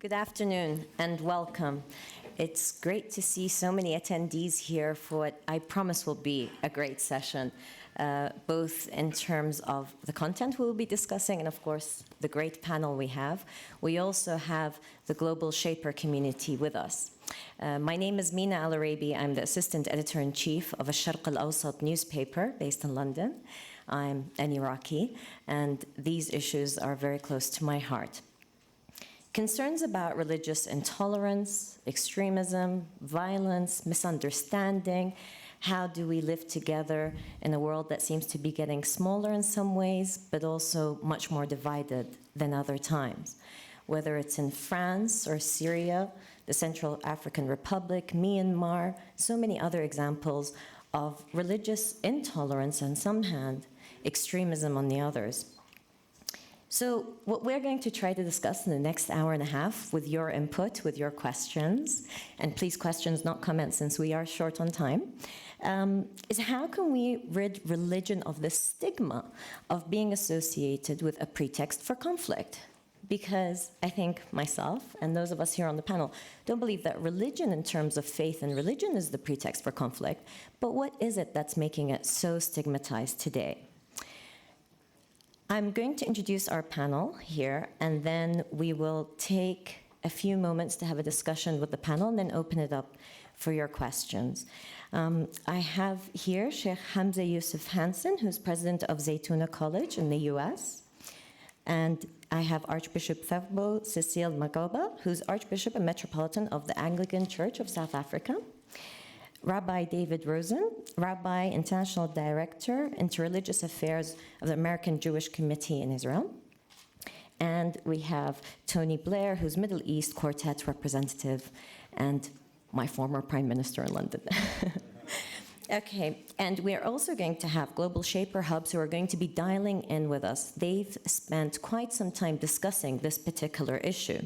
Good afternoon and welcome. It's great to see so many attendees here for what I promise will be a great session, both in terms of the content we will be discussing and, of course, the great panel we have. We also have the global shaper community with us. My name is Mina Oraibi. I'm the assistant editor-in-chief of Al-Sharq Al-Awsat newspaper based in London. I'm an Iraqi, and these issues are very close to my heart. Concerns about religious intolerance, extremism, violence, misunderstanding, how do we live together in a world that seems to be getting smaller in some ways, but also much more divided than other times. Whether it's in France or Syria, the Central African Republic, Myanmar, so many other examples of religious intolerance on some hand, extremism on the others. So what we're going to try to discuss in the next hour and a half with your input, with your questions, and please questions, not comments, since we are short on time, is how can we rid religion of the stigma of being associated with a pretext for conflict? Because I think myself and those of us here on the panel don't believe that religion in terms of faith and religion is the pretext for conflict, but what is it that's making it so stigmatized today? I'm going to introduce our panel here, and then we will take a few moments to have a discussion with the panel and then open it up for your questions. I have here Sheikh Hamza Yusuf Hanson, who's president of Zaytuna College in the US. And I have Archbishop Thabo Cecil Makgoba, who's Archbishop and Metropolitan of the Anglican Church of South Africa. Rabbi David Rosen, Rabbi, International Director, Interreligious Affairs of the American Jewish Committee in Israel. And we have Tony Blair, who's Middle East Quartet representative and my former Prime Minister in London. Okay, and we are also going to have global shaper hubs who are going to be dialing in with us. They've spent quite some time discussing this particular issue.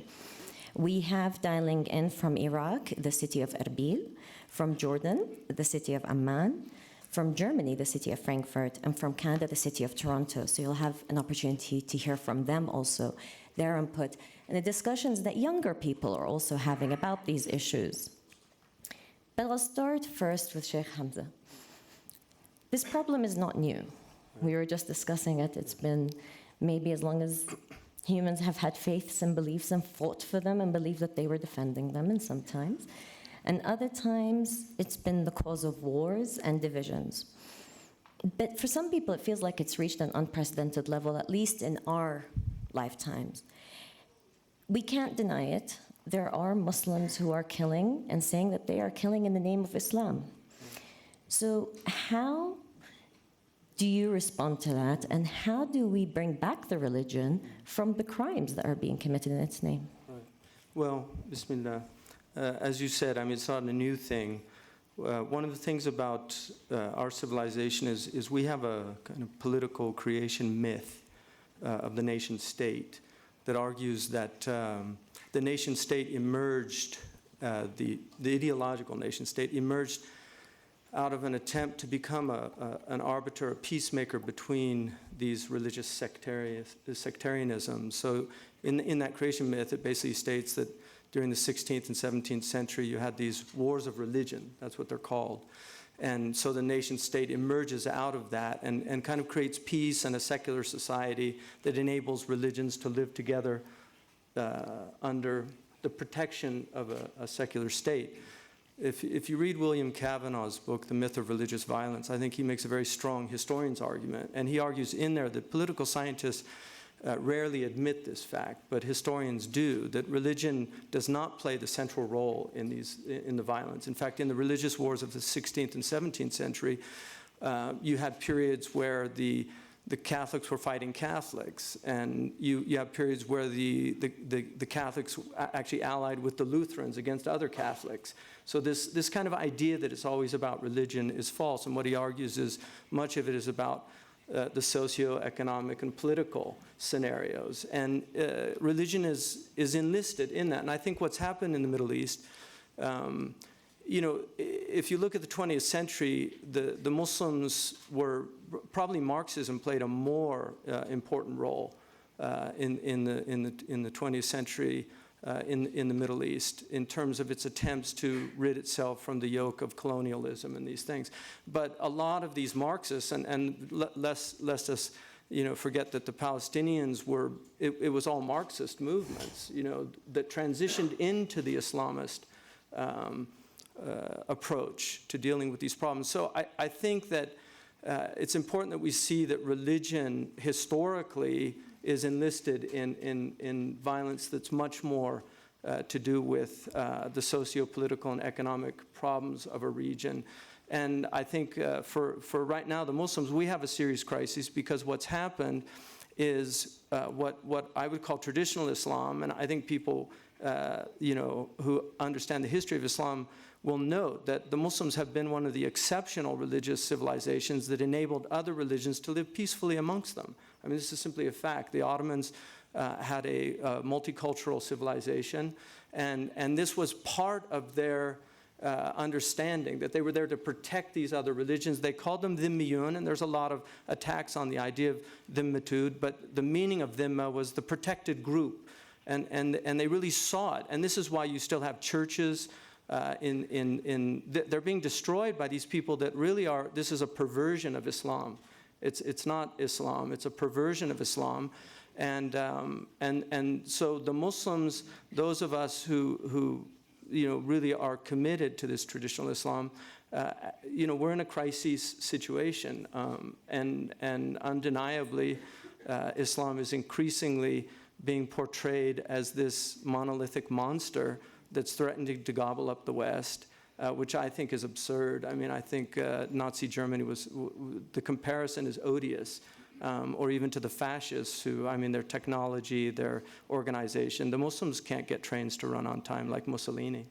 We have dialing in from Iraq, the city of Erbil, from Jordan, the city of Amman, from Germany, the city of Frankfurt, and from Canada, the city of Toronto. So you'll have an opportunity to hear from them also, their input, and the discussions that younger people are also having about these issues. But I'll start first with Sheikh Hamza. This problem is not new. We were just discussing it. It's been maybe as long as humans have had faiths and beliefs and fought for them and believed that they were defending them, and sometimes. And other times, it's been the cause of wars and divisions. But for some people, it feels like it's reached an unprecedented level, at least in our lifetimes. We can't deny it. There are Muslims who are killing and saying that they are killing in the name of Islam. So how do you respond to that, and how do we bring back the religion from the crimes that are being committed in its name? Right. Well, Bismillah. As you said, I mean, it's not a new thing. One of the things about our civilization is we have a kind of political creation myth of the nation state that argues that the nation state emerged, the ideological nation state emerged out of an attempt to become an arbiter, a peacemaker between these religious sectarianisms. So in that creation myth, it basically states that during the 16th and 17th century, you had these wars of religion. That's what they're called. And so the nation state emerges out of that and kind of creates peace and a secular society that enables religions to live together under the protection of a secular state. If you read William Cavanaugh's book, The Myth of Religious Violence, I think he makes a very strong historian's argument. And he argues in there that political scientists rarely admit this fact, but historians do, that religion does not play the central role in the violence. In fact, in the religious wars of the 16th and 17th century, you had periods where the Catholics were fighting Catholics, and you have periods where the Catholics actually allied with the Lutherans against other Catholics. So this kind of idea that it's always about religion is false, and what he argues is much of it is about the socio-economic and political scenarios. And religion is enlisted in that. And I think what's happened in the Middle East, you know, if you look at the 20th century, the Muslims were, probably Marxism played a more important role in the 20th century in the Middle East in terms of its attempts to rid itself from the yoke of colonialism and these things. But a lot of these Marxists, and lest us forget that the Palestinians were, it was all Marxist movements, that transitioned into the Islamist approach to dealing with these problems. So I think that it's important that we see that religion historically is enlisted in violence that's much more to do with the socio-political and economic problems of a region. And I think for right now, the Muslims, we have a serious crisis because what's happened is what I would call traditional Islam, and I think people who understand the history of Islam will note that the Muslims have been one of the exceptional religious civilizations that enabled other religions to live peacefully amongst them. I mean, this is simply a fact. The Ottomans had a multicultural civilization, and this was part of their understanding, that they were there to protect these other religions. They called them dhimmiyun, and there's a lot of attacks on the idea of dhimmatud, but the meaning of dhimma was the protected group, and they really saw it. And this is why you still have churches they're being destroyed by these people that really are, this is a perversion of Islam. It's not Islam, it's a perversion of Islam. And so the Muslims, those of us who really are committed to this traditional Islam, we're in a crisis situation. And undeniably, Islam is increasingly being portrayed as this monolithic monster that's threatening to gobble up the West, which I think is absurd. I mean, I think Nazi Germany the comparison is odious, or even to the fascists who, I mean, their technology, their organization. The Muslims can't get trains to run on time like Mussolini.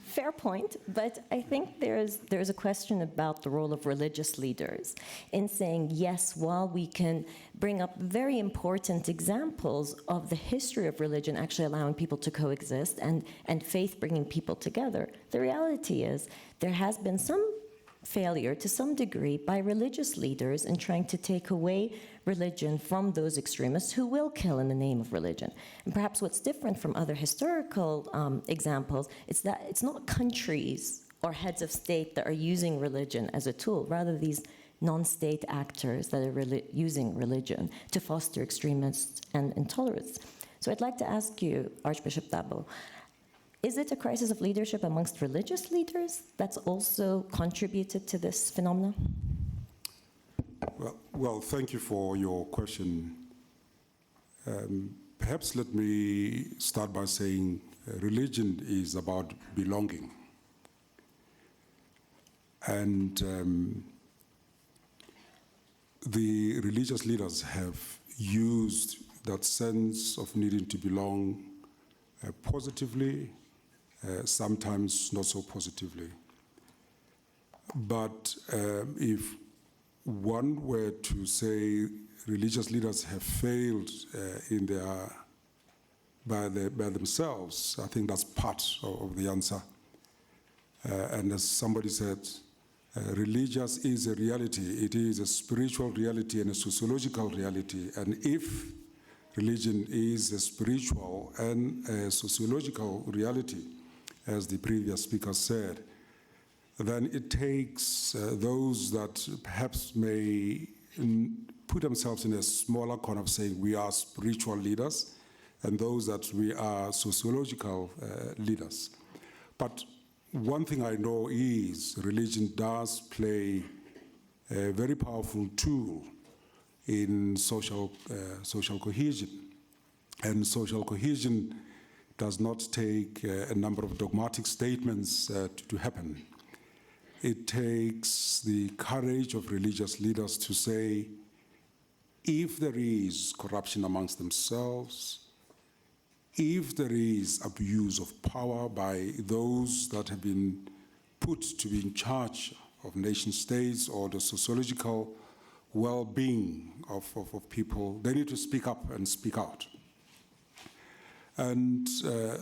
Fair point, but I think there's a question about the role of religious leaders in saying, yes, while we can bring up very important examples of the history of religion actually allowing people to coexist and faith bringing people together, the reality is there has been some failure to some degree by religious leaders in trying to take away religion from those extremists who will kill in the name of religion. And perhaps what's different from other historical examples is that it's not countries or heads of state that are using religion as a tool, rather these non-state actors that are using religion to foster extremists and intolerance. So I'd like to ask you, Archbishop Thabo, is it a crisis of leadership amongst religious leaders that's also contributed to this phenomenon? Well, thank you for your question. Perhaps let me start by saying religion is about belonging. And the religious leaders have used that sense of needing to belong positively, sometimes not so positively. But if one were to say religious leaders have failed by themselves, I think that's part of the answer. And as somebody said, religious is a reality. It is a spiritual reality and a sociological reality. And if religion is a spiritual and a sociological reality, as the previous speaker said, then it takes those that perhaps may put themselves in a smaller corner of saying we are spiritual leaders, and those that we are sociological leaders. But one thing I know is religion does play a very powerful tool in social cohesion. And social cohesion does not take a number of dogmatic statements to happen. It takes the courage of religious leaders to say, if there is corruption amongst themselves, if there is abuse of power by those that have been put to be in charge of nation states or the sociological well-being of people, they need to speak up and speak out. And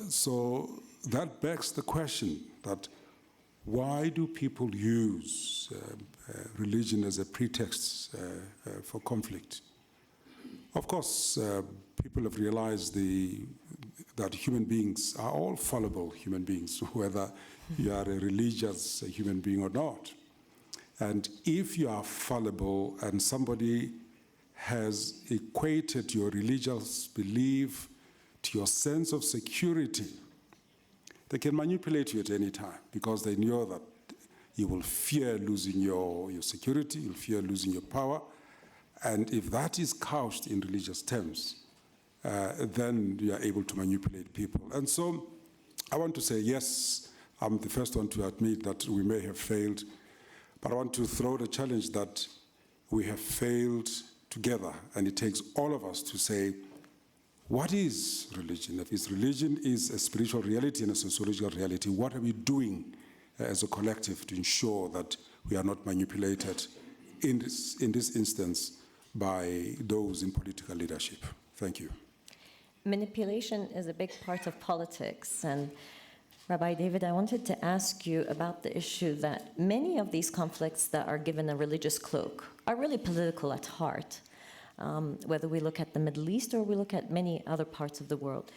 so that begs the question that why do people use religion as a pretext for conflict? Of course, people have realized that human beings are all fallible human beings, whether you are a religious human being or not. And if you are fallible and somebody has equated your religious belief to your sense of security, they can manipulate you at any time because they know that you will fear losing your security, you'll fear losing your power. And if that is couched in religious terms, then you are able to manipulate people. And so I want to say, yes, I'm the first one to admit that we may have failed, but I want to throw the challenge that we have failed together, and it takes all of us to say, what is religion? If religion is a spiritual reality and a sociological reality, what are we doing as a collective to ensure that we are not manipulated in this instance by those in political leadership? Thank you. Manipulation is a big part of politics, and Rabbi David, I wanted to ask you about the issue that many of these conflicts that are given a religious cloak are really political at heart, whether we look at the Middle East or we look at many other parts of the world.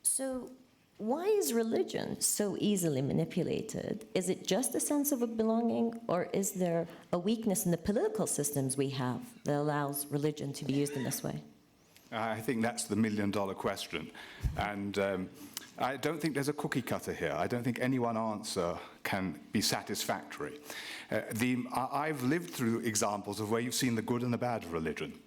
So why is religion so easily manipulated? Is it just a sense of a belonging, or is there a weakness in the political systems we have that allows religion to be used in this way? I think that's the million-dollar question. And I don't think there's a cookie cutter here. I don't think any one answer can be satisfactory. I've lived through examples of where you've seen the good and the bad of religion.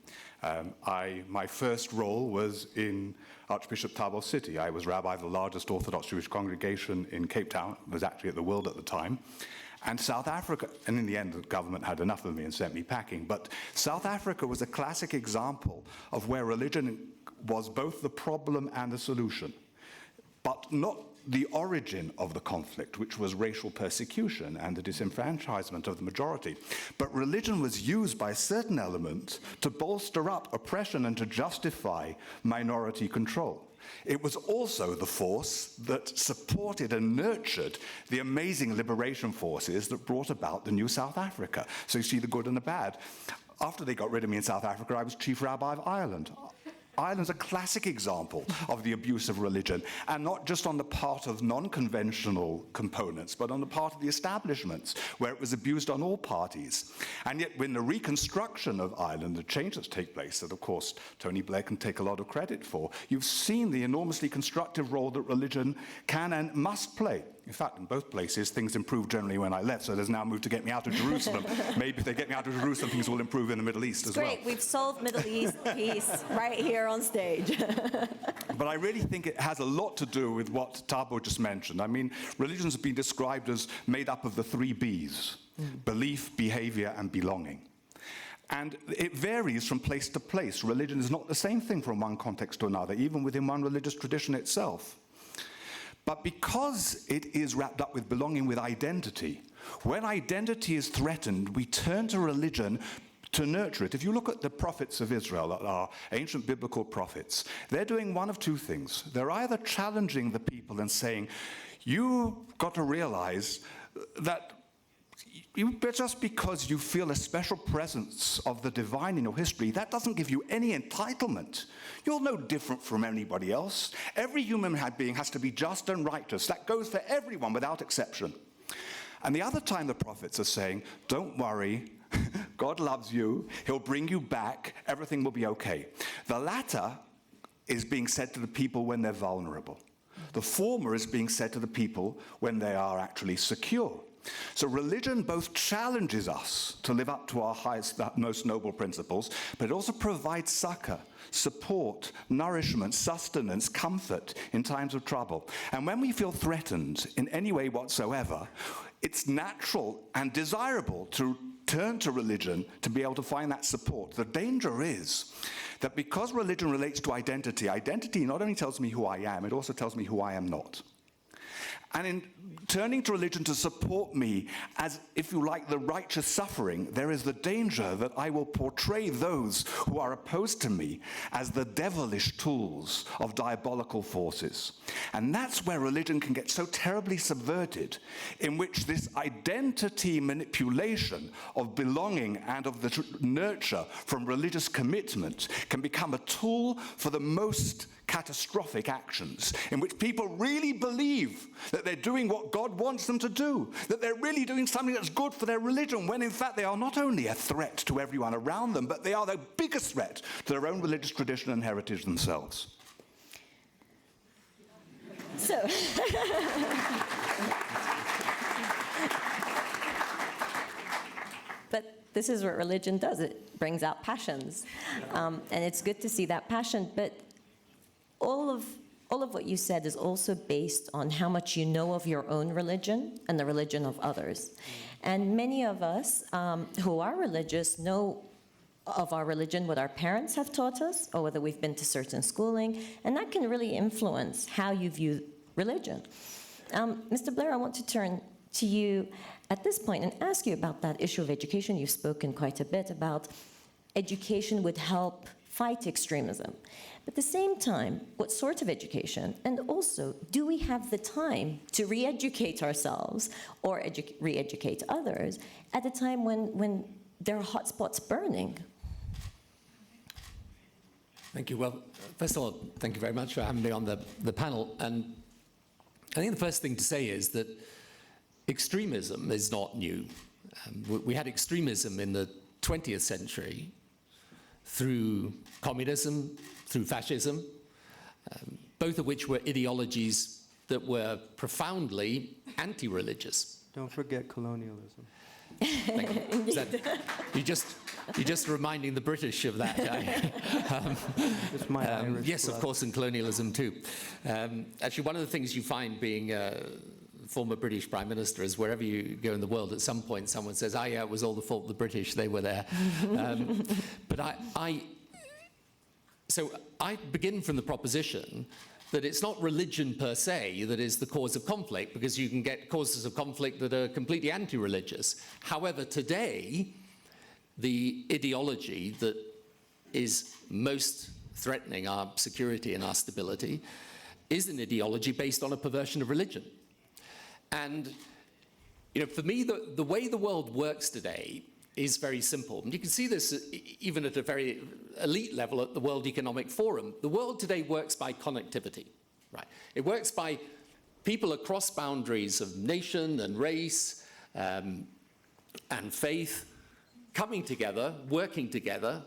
My first role was in Archbishop Thabo City. I was rabbi of the largest Orthodox Jewish congregation in Cape Town. It was actually at the World at the time. And South Africa, and in the end, the government had enough of me and sent me packing. But South Africa was a classic example of where religion was both the problem and the solution, but not the origin of the conflict, which was racial persecution and the disenfranchisement of the majority. But religion was used by a certain element to bolster up oppression and to justify minority control. It was also the force that supported and nurtured the amazing liberation forces that brought about the new South Africa. So you see the good and the bad. After they got rid of me in South Africa, I was chief rabbi of Ireland. Ireland's a classic example of the abuse of religion, and not just on the part of non-conventional components, but on the part of the establishments, where it was abused on all parties. And yet, when the reconstruction of Ireland, the changes take place, that of course Tony Blair can take a lot of credit for, you've seen the enormously constructive role that religion can and must play. In fact, in both places, things improved generally when I left, so there's now a move to get me out of Jerusalem. Maybe if they get me out of Jerusalem, things will improve in the Middle East as well. Great, we've solved Middle East peace right here on stage. But I really think it has a lot to do with what Thabo just mentioned. I mean, religions have been described as made up of the 3 Bs, belief, behavior, and belonging. And it varies from place to place. Religion is not the same thing from one context to another, even within one religious tradition itself. But because it is wrapped up with belonging, with identity, when identity is threatened, we turn to religion to nurture it. If you look at the prophets of Israel, our ancient biblical prophets, they're doing one of 2 things. They're either challenging the people and saying, you've got to realize that just because you feel a special presence of the divine in your history, that doesn't give you any entitlement. You're no different from anybody else. Every human being has to be just and righteous. That goes for everyone without exception. And the other time the prophets are saying, don't worry, God loves you, he'll bring you back, everything will be okay. The latter is being said to the people when they're vulnerable. The former is being said to the people when they are actually secure. So religion both challenges us to live up to our highest, most noble principles, but it also provides succor, support, nourishment, sustenance, comfort in times of trouble. And when we feel threatened in any way whatsoever, it's natural and desirable to turn to religion to be able to find that support. The danger is that because religion relates to identity, identity not only tells me who I am, it also tells me who I am not. And in turning to religion to support me as, if you like, the righteous suffering, there is the danger that I will portray those who are opposed to me as the devilish tools of diabolical forces. And that's where religion can get so terribly subverted, in which this identity manipulation of belonging and of the nurture from religious commitment can become a tool for the most catastrophic actions, in which people really believe that they're doing what God wants them to do, that they're really doing something that's good for their religion, when in fact they are not only a threat to everyone around them, but they are the biggest threat to their own religious tradition and heritage themselves. So, but this is what religion does. It brings out passions. And it's good to see that passion, but all of what you said is also based on how much you know of your own religion and the religion of others. And many of us who are religious know of our religion, what our parents have taught us, or whether we've been to certain schooling, and that can really influence how you view religion. Mr. Blair, I want to turn to you at this point and ask you about that issue of education. You've spoken quite a bit about education would help fight extremism. But at the same time, what sort of education? And also, do we have the time to re-educate ourselves or re-educate others at a time when there are hotspots burning? Thank you. Well, first of all, thank you very much for having me on the panel. And I think the first thing to say is that extremism is not new. We had extremism in the 20th century through communism, through fascism, both of which were ideologies that were profoundly anti-religious. Don't forget colonialism. Thank you. You're just reminding the British of that. It's my Irish yes, blood. of course, and colonialism too. Actually, one of the things you find being former British Prime Minister is wherever you go in the world, at some point someone says, yeah, it was all the fault of the British, they were there. But so I begin from the proposition that it's not religion per se that is the cause of conflict, because you can get causes of conflict that are completely anti-religious. However, today, the ideology that is most threatening our security and our stability is an ideology based on a perversion of religion. And, for me, the way the world works today is very simple. And you can see this even at a very elite level at the World Economic Forum. The world today works by connectivity, right? It works by people across boundaries of nation and race and faith coming together, working together,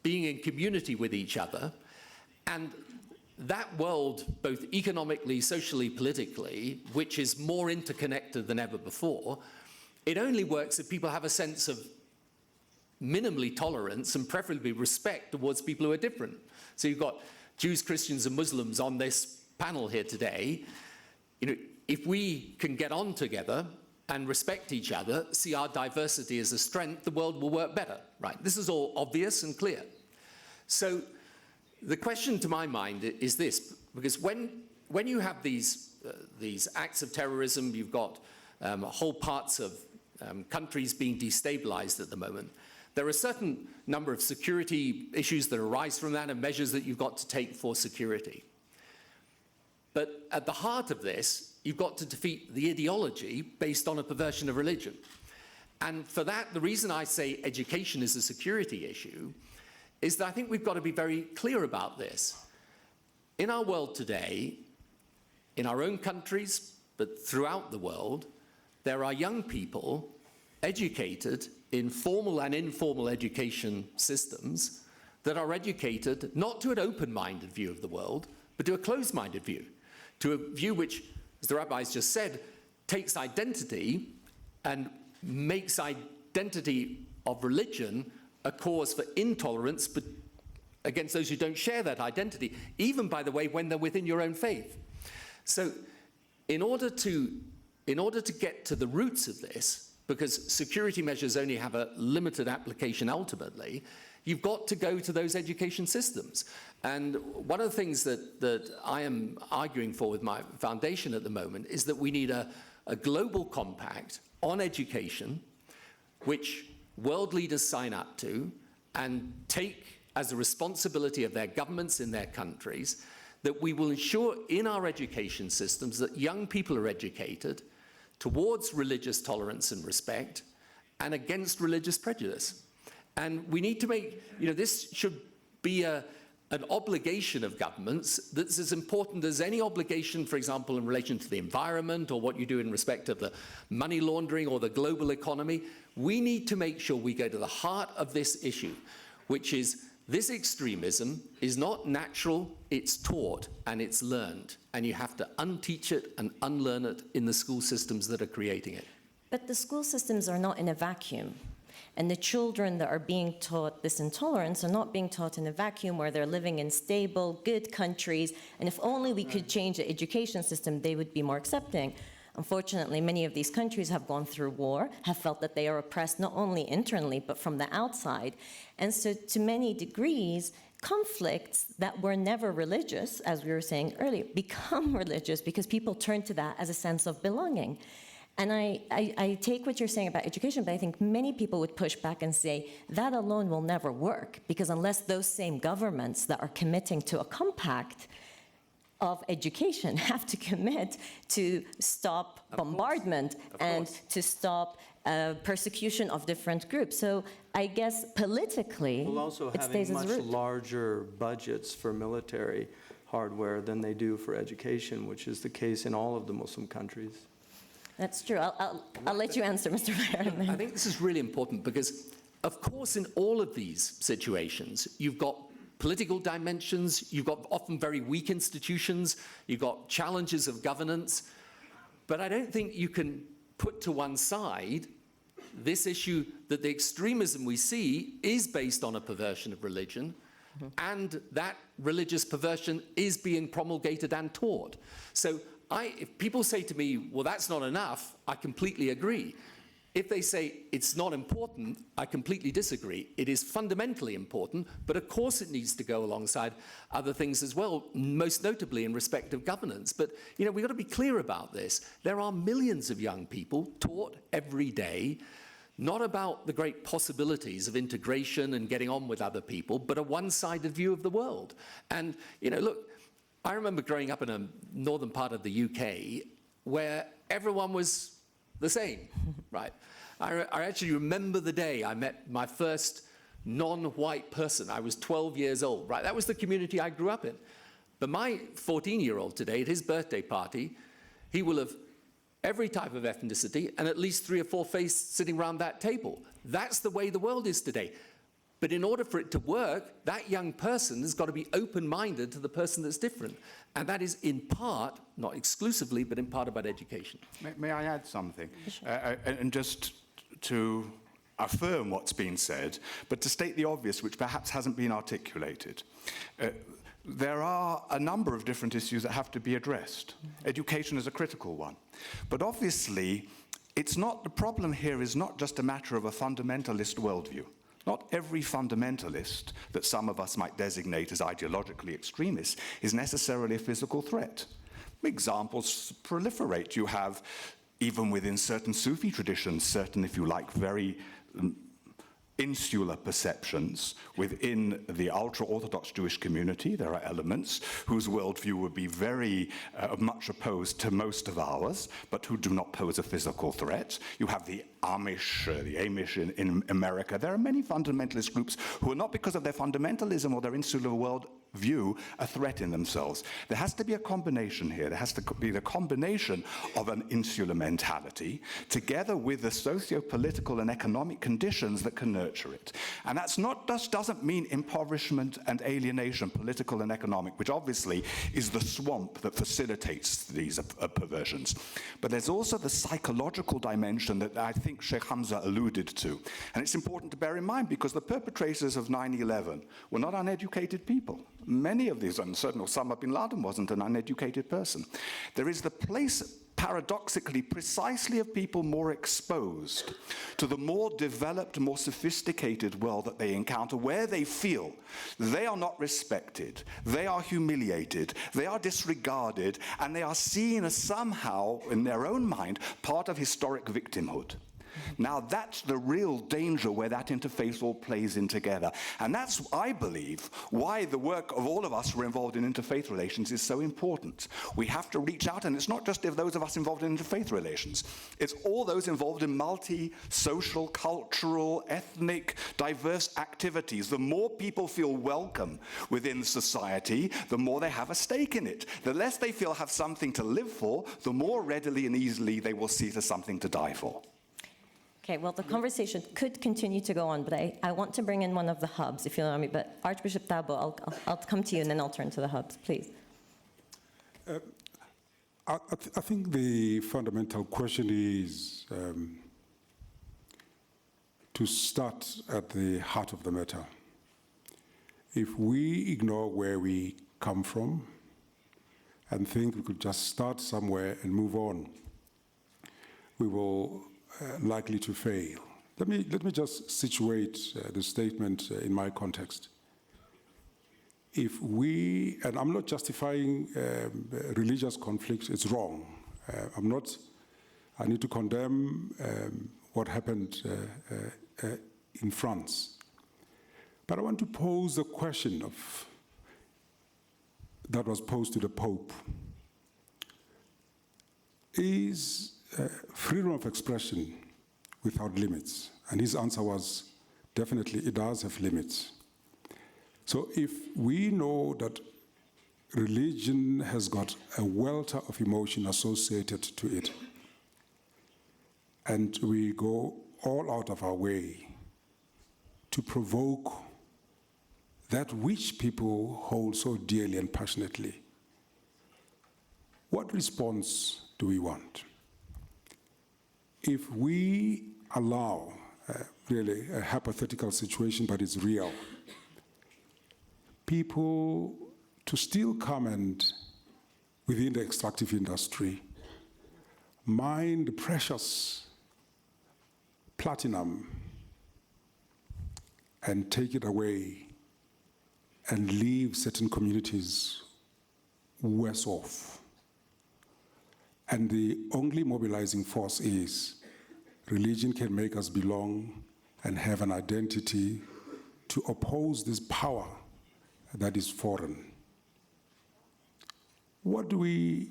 being in community with each other. And that world, both economically, socially, politically, which is more interconnected than ever before, it only works if people have a sense of minimally tolerance and preferably respect towards people who are different. So you've got Jews, Christians, and Muslims on this panel here today. If we can get on together and respect each other, see our diversity as a strength, the world will work better, right? This is all obvious and clear. So the question to my mind is this, because when you have these acts of terrorism, you've got whole parts of countries being destabilized at the moment, there are a certain number of security issues that arise from that and measures that you've got to take for security. But at the heart of this, you've got to defeat the ideology based on a perversion of religion. And for that, the reason I say education is a security issue is that I think we've got to be very clear about this. In our world today, in our own countries, but throughout the world, there are young people educated in formal and informal education systems that are educated not to an open-minded view of the world, but to a closed-minded view, to a view which, as the rabbis just said, takes identity and makes identity of religion a cause for intolerance but against those who don't share that identity, even, by the way, when they're within your own faith. So in order to get to the roots of this, because security measures only have a limited application ultimately, you've got to go to those education systems. And one of the things that I am arguing for with my foundation at the moment is that we need a global compact on education, which world leaders sign up to and take as a responsibility of their governments in their countries, that we will ensure in our education systems that young people are educated towards religious tolerance and respect and against religious prejudice. And we need to make, this should be an obligation of governments that's as important as any obligation, for example, in relation to the environment or what you do in respect of the money laundering or the global economy. We need to make sure we go to the heart of this issue, which is this extremism is not natural, it's taught and it's learned. And you have to unteach it and unlearn it in the school systems that are creating it. But the school systems are not in a vacuum. And the children that are being taught this intolerance are not being taught in a vacuum where they're living in stable, good countries. And if only we could change the education system, they would be more accepting. Unfortunately, many of these countries have gone through war, have felt that they are oppressed not only internally, but from the outside. And so to many degrees, conflicts that were never religious, as we were saying earlier, become religious because people turn to that as a sense of belonging. And I take what you're saying about education, but I think many people would push back and say that alone will never work, because unless those same governments that are committing to a compact of education have to commit to stop bombardment and to stop persecution of different groups. So I guess politically, We'll also it stays having as much root. larger budgets for military hardware than they do for education, which is the case in all of the Muslim countries. That's true. I'll let you answer, Mr. Blair. I think this is really important because, of course, in all of these situations, you've got political dimensions, you've got often very weak institutions, you've got challenges of governance, but I don't think you can put to one side this issue that the extremism we see is based on a perversion of religion, and that religious perversion is being promulgated and taught. So if people say to me, well, that's not enough, I completely agree. If they say it's not important, I completely disagree. It is fundamentally important, but of course it needs to go alongside other things as well, most notably in respect of governance. But, we've got to be clear about this. There are millions of young people taught every day, not about the great possibilities of integration and getting on with other people, but a one-sided view of the world. And, look, I remember growing up in a northern part of the UK where everyone was the same, right? I actually remember the day I met my first non-white person. I was 12 years old, right? That was the community I grew up in. But my 14-year-old today, at his birthday party, he will have every type of ethnicity and at least 3 or 4 faces sitting around that table. That's the way the world is today. But in order for it to work, that young person has got to be open-minded to the person that's different. And that is in part, not exclusively, but in part about education. May I add something? And just to affirm what's been said, but to state the obvious, which perhaps hasn't been articulated. There are a number of different issues that have to be addressed. Education is a critical one. But obviously, the problem here is not just a matter of a fundamentalist worldview. Not every fundamentalist that some of us might designate as ideologically extremist is necessarily a physical threat. Examples proliferate. You have, even within certain Sufi traditions, certain, if you like, very insular perceptions within the ultra-Orthodox Jewish community. There are elements whose worldview would be very much opposed to most of ours, but who do not pose a physical threat. You have the Amish in America. There are many fundamentalist groups who are not, because of their fundamentalism or their insular worldview, a threat in themselves. There has to be a combination here. There has to be the combination of an insular mentality together with the socio-political and economic conditions that can nurture it. And that's not just doesn't mean impoverishment and alienation, political and economic, which obviously is the swamp that facilitates these perversions. But there's also the psychological dimension that I think Sheikh Hamza alluded to. And it's important to bear in mind because the perpetrators of 9/11 were not uneducated people. Many of these, and certainly Osama bin Laden wasn't an uneducated person. There is the paradoxically precisely of people more exposed to the more developed, more sophisticated world that they encounter, where they feel they are not respected, they are humiliated, they are disregarded, and they are seen as somehow, in their own mind, part of historic victimhood. Now, that's the real danger where that interface all plays in together. And that's, I believe, why the work of all of us who are involved in interfaith relations is so important. We have to reach out, and it's not just if those of us involved in interfaith relations. It's all those involved in multi-social, cultural, ethnic, diverse activities. The more people feel welcome within society, the more they have a stake in it. The less they feel have something to live for, the more readily and easily they will see it as something to die for. Okay, well, the conversation could continue to go on, but I want to bring in one of the hubs, if you'll allow me. But Archbishop Thabo, I'll come to you, and then I'll turn to the hubs, please. I think the fundamental question is to start at the heart of the matter. If we ignore where we come from and think we could just start somewhere and move on, we will likely to fail. Let me just situate the statement in my context. If we, and I'm not justifying religious conflict, it's wrong. I need to condemn what happened in France. But I want to pose a question that was posed to the Pope. Is freedom of expression without limits? And his answer was, definitely it does have limits. So if we know that religion has got a welter of emotion associated to it, and we go all out of our way to provoke that which people hold so dearly and passionately, what response do we want? If we allow really a hypothetical situation, but it's real, people to still come and, within the extractive industry, mine the precious platinum and take it away and leave certain communities worse off. And the only mobilizing force is religion can make us belong and have an identity to oppose this power that is foreign. What do we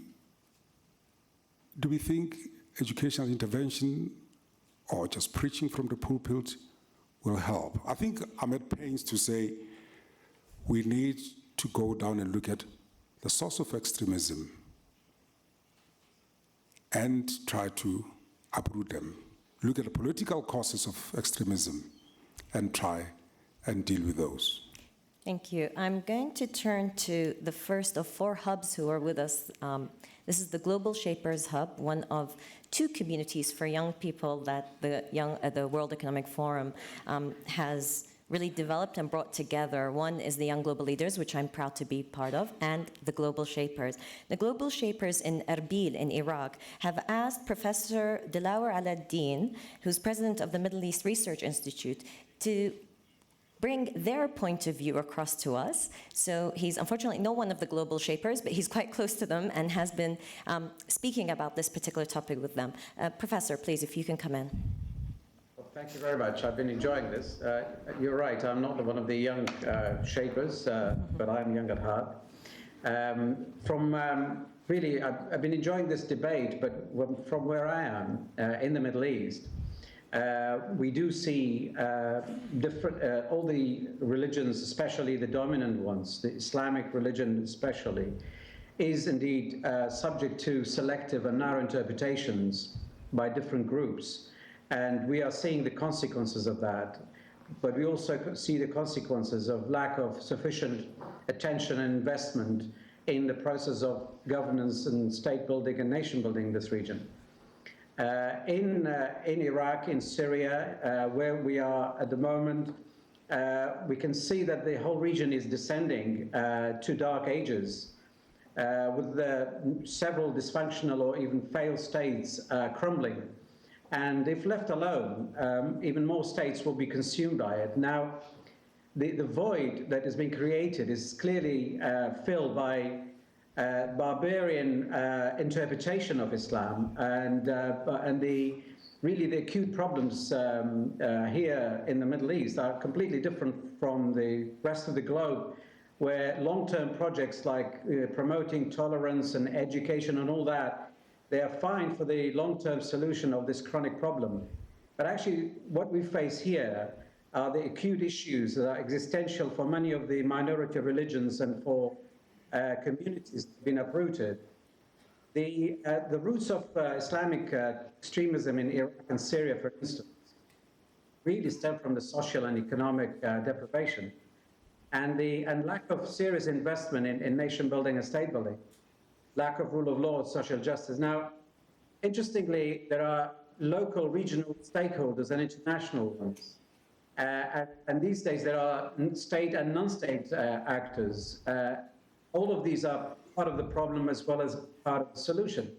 think educational intervention or just preaching from the pulpit will help? I think I'm at pains to say we need to go down and look at the source of extremism and try to uproot them. Look at the political causes of extremism and try and deal with those. Thank you. I'm going to turn to the first of 4 hubs who are with us. This is the Global Shapers Hub, one of 2 communities for young people that the World Economic Forum has really developed and brought together. One is the Young Global Leaders, which I'm proud to be part of, and the Global Shapers. The Global Shapers in Erbil in Iraq have asked Professor Delawar Aladdin, who's president of the Middle East Research Institute, to bring their point of view across to us. So he's unfortunately not one of the Global Shapers, but he's quite close to them and has been speaking about this particular topic with them. Professor, please, if you can come in. Thank you very much. I've been enjoying this. You're right, I'm not one of the young shapers, but I'm young at heart. Really, I've been enjoying this debate, but from where I am in the Middle East, we do see all the religions, especially the dominant ones, the Islamic religion especially, is indeed subject to selective and narrow interpretations by different groups. And we are seeing the consequences of that. But we also see the consequences of lack of sufficient attention and investment in the process of governance and state building and nation building in this region. In Iraq, in Syria, where we are at the moment, we can see that the whole region is descending to dark ages. with several dysfunctional or even failed states crumbling. And if left alone, even more states will be consumed by it. Now, the void that has been created is clearly filled by barbarian interpretation of Islam, and really the acute problems here in the Middle East are completely different from the rest of the globe, where long-term projects like promoting tolerance and education and all that, they are fine for the long-term solution of this chronic problem. But actually, what we face here are the acute issues that are existential for many of the minority religions and for communities that have been uprooted. The roots of Islamic extremism in Iraq and Syria, for instance, really stem from the social and economic deprivation and lack of serious investment in nation building and state building, lack of rule of law, social justice. Now, interestingly, there are local, regional stakeholders and international ones. And these days, there are state and non-state actors. All of these are part of the problem as well as part of the solution.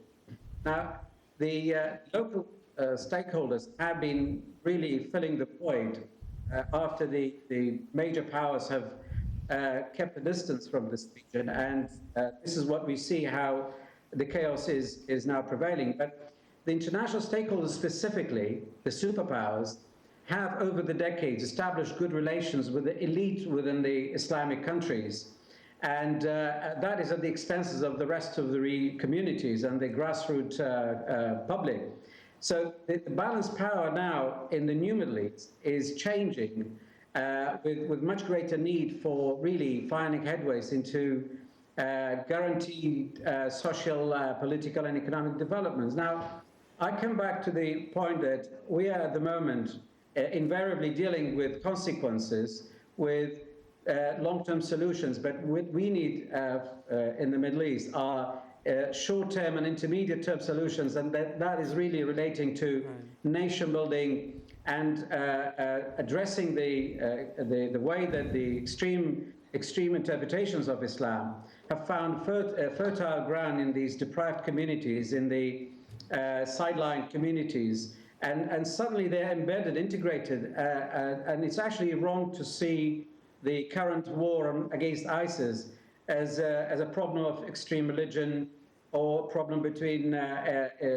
Now, the local stakeholders have been really filling the void after the major powers have kept a distance from this region, and this is what we see how the chaos is now prevailing. But the international stakeholders, specifically the superpowers, have over the decades established good relations with the elite within the Islamic countries. And that is at the expenses of the rest of the communities and the grassroots public. So the balanced power now in the new Middle East is changing with much greater need for really finding headways into guaranteed social, political, and economic developments. Now, I come back to the point that we are at the moment invariably dealing with consequences, with long-term solutions, but what we need in the Middle East are short-term and intermediate-term solutions, and that is really relating to nation building and addressing the way that the extreme interpretations of Islam have found fertile ground in these deprived communities, in the sideline communities, and suddenly they're embedded, integrated, and it's actually wrong to see the current war against ISIS as a problem of extreme religion or problem between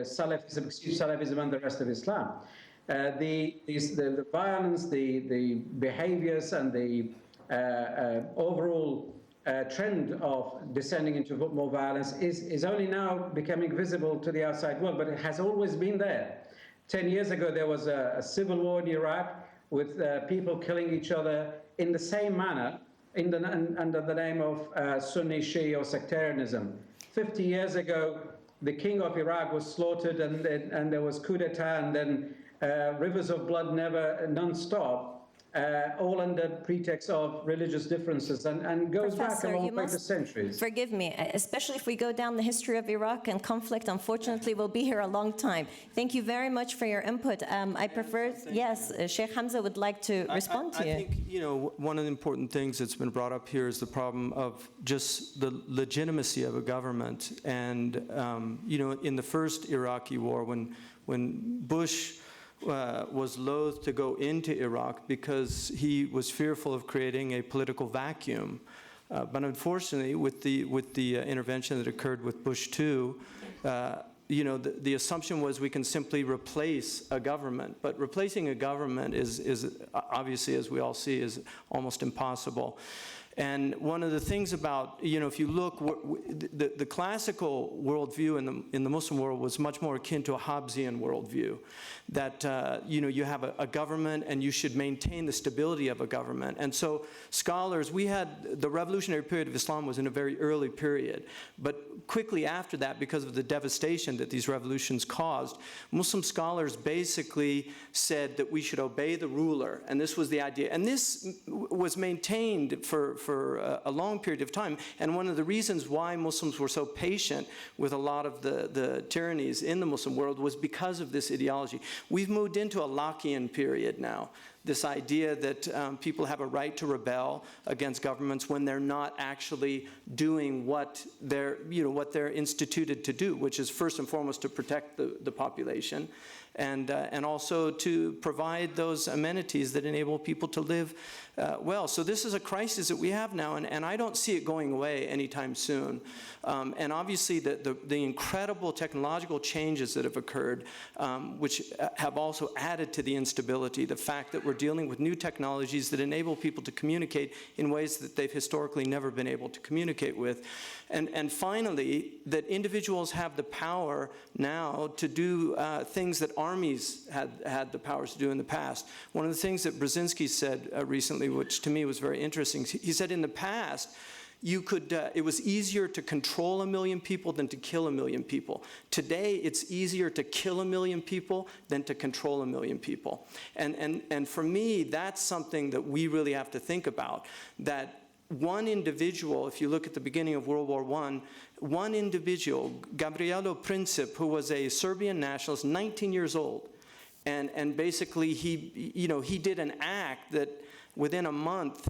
Salafism and the rest of Islam. The violence, the behaviors, and the overall trend of descending into more violence is only now becoming visible to the outside world, but it has always been there. 10 years ago, there was a civil war in Iraq with people killing each other in the same manner under the name of Sunni, Shia, or sectarianism. 50 years ago, the king of Iraq was slaughtered, and there was coup d'etat, and then rivers of blood non-stop, all under pretext of religious differences, and goes back a long way to centuries. Forgive me, especially if we go down the history of Iraq and conflict, unfortunately, we'll be here a long time. Thank you very much for your input. I prefer, yes, Sheikh Hamza would like to respond to you. I think, one of the important things that's been brought up here is the problem of just the legitimacy of a government. And, in the first Iraqi war, when Bush was loath to go into Iraq because he was fearful of creating a political vacuum. But unfortunately, with the intervention that occurred with Bush II, the assumption was we can simply replace a government. But replacing a government is obviously, as we all see, is almost impossible. And one of the things about, if you look, the classical worldview in the Muslim world was much more akin to a Hobbesian worldview, that, you have a government and you should maintain the stability of a government. And so scholars, the revolutionary period of Islam was in a very early period. But quickly after that, because of the devastation that these revolutions caused, Muslim scholars basically said that we should obey the ruler. And this was the idea. And this was maintained for a long period of time. And one of the reasons why Muslims were so patient with a lot of the tyrannies in the Muslim world was because of this ideology. We've moved into a Lockean period now. this idea that people have a right to rebel against governments when they're not actually doing what they're instituted to do, which is first and foremost to protect the population, and also to provide those amenities that enable people to live well. So this is a crisis that we have now, and I don't see it going away anytime soon. And obviously the incredible technological changes that have occurred, which have also added to the instability, the fact that we're dealing with new technologies that enable people to communicate in ways that they've historically never been able to communicate with. And finally, that individuals have the power now to do things that armies had the powers to do in the past. One of the things that Brzezinski said recently, which to me was very interesting, he said in the past, it was easier to control 1 million people than to kill 1 million people. Today, it's easier to kill 1 million people than to control 1 million people. And for me, that's something that we really have to think about, that one individual, if you look at the beginning of World War I, one individual, Gabrielo Princip, who was a Serbian nationalist, 19 years old, and basically he did an act that within a month,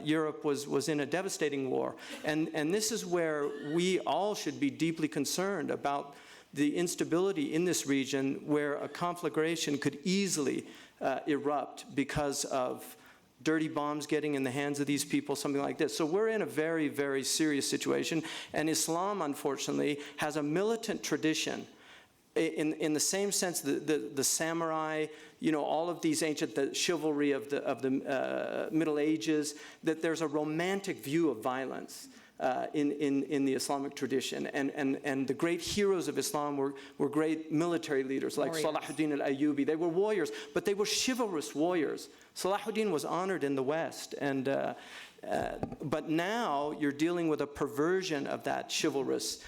Europe was in a devastating war. And this is where we all should be deeply concerned about the instability in this region, where a conflagration could easily erupt because of dirty bombs getting in the hands of these people, something like this. So we're in a very, very serious situation. And Islam, unfortunately, has a militant tradition in the same sense, the samurai, all of these ancient, the chivalry of the Middle Ages, that there's a romantic view of violence in the Islamic tradition. And the great heroes of Islam were great military leaders, like Salahuddin al-Ayyubi. They were warriors, but they were chivalrous warriors. Salahuddin was honored in the West, but now you're dealing with a perversion of that chivalrous,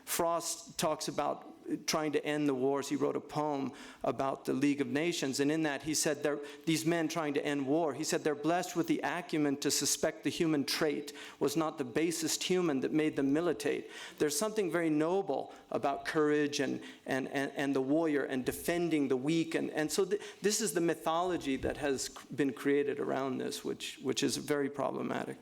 Frost talks about trying to end the wars. He wrote a poem about the League of Nations, and in that he said, these men trying to end war, he said, they're blessed with the acumen to suspect the human trait was not the basest human that made them militate. There's something very noble about courage and the warrior and defending the weak, and so this is the mythology that has been created around this, which is very problematic.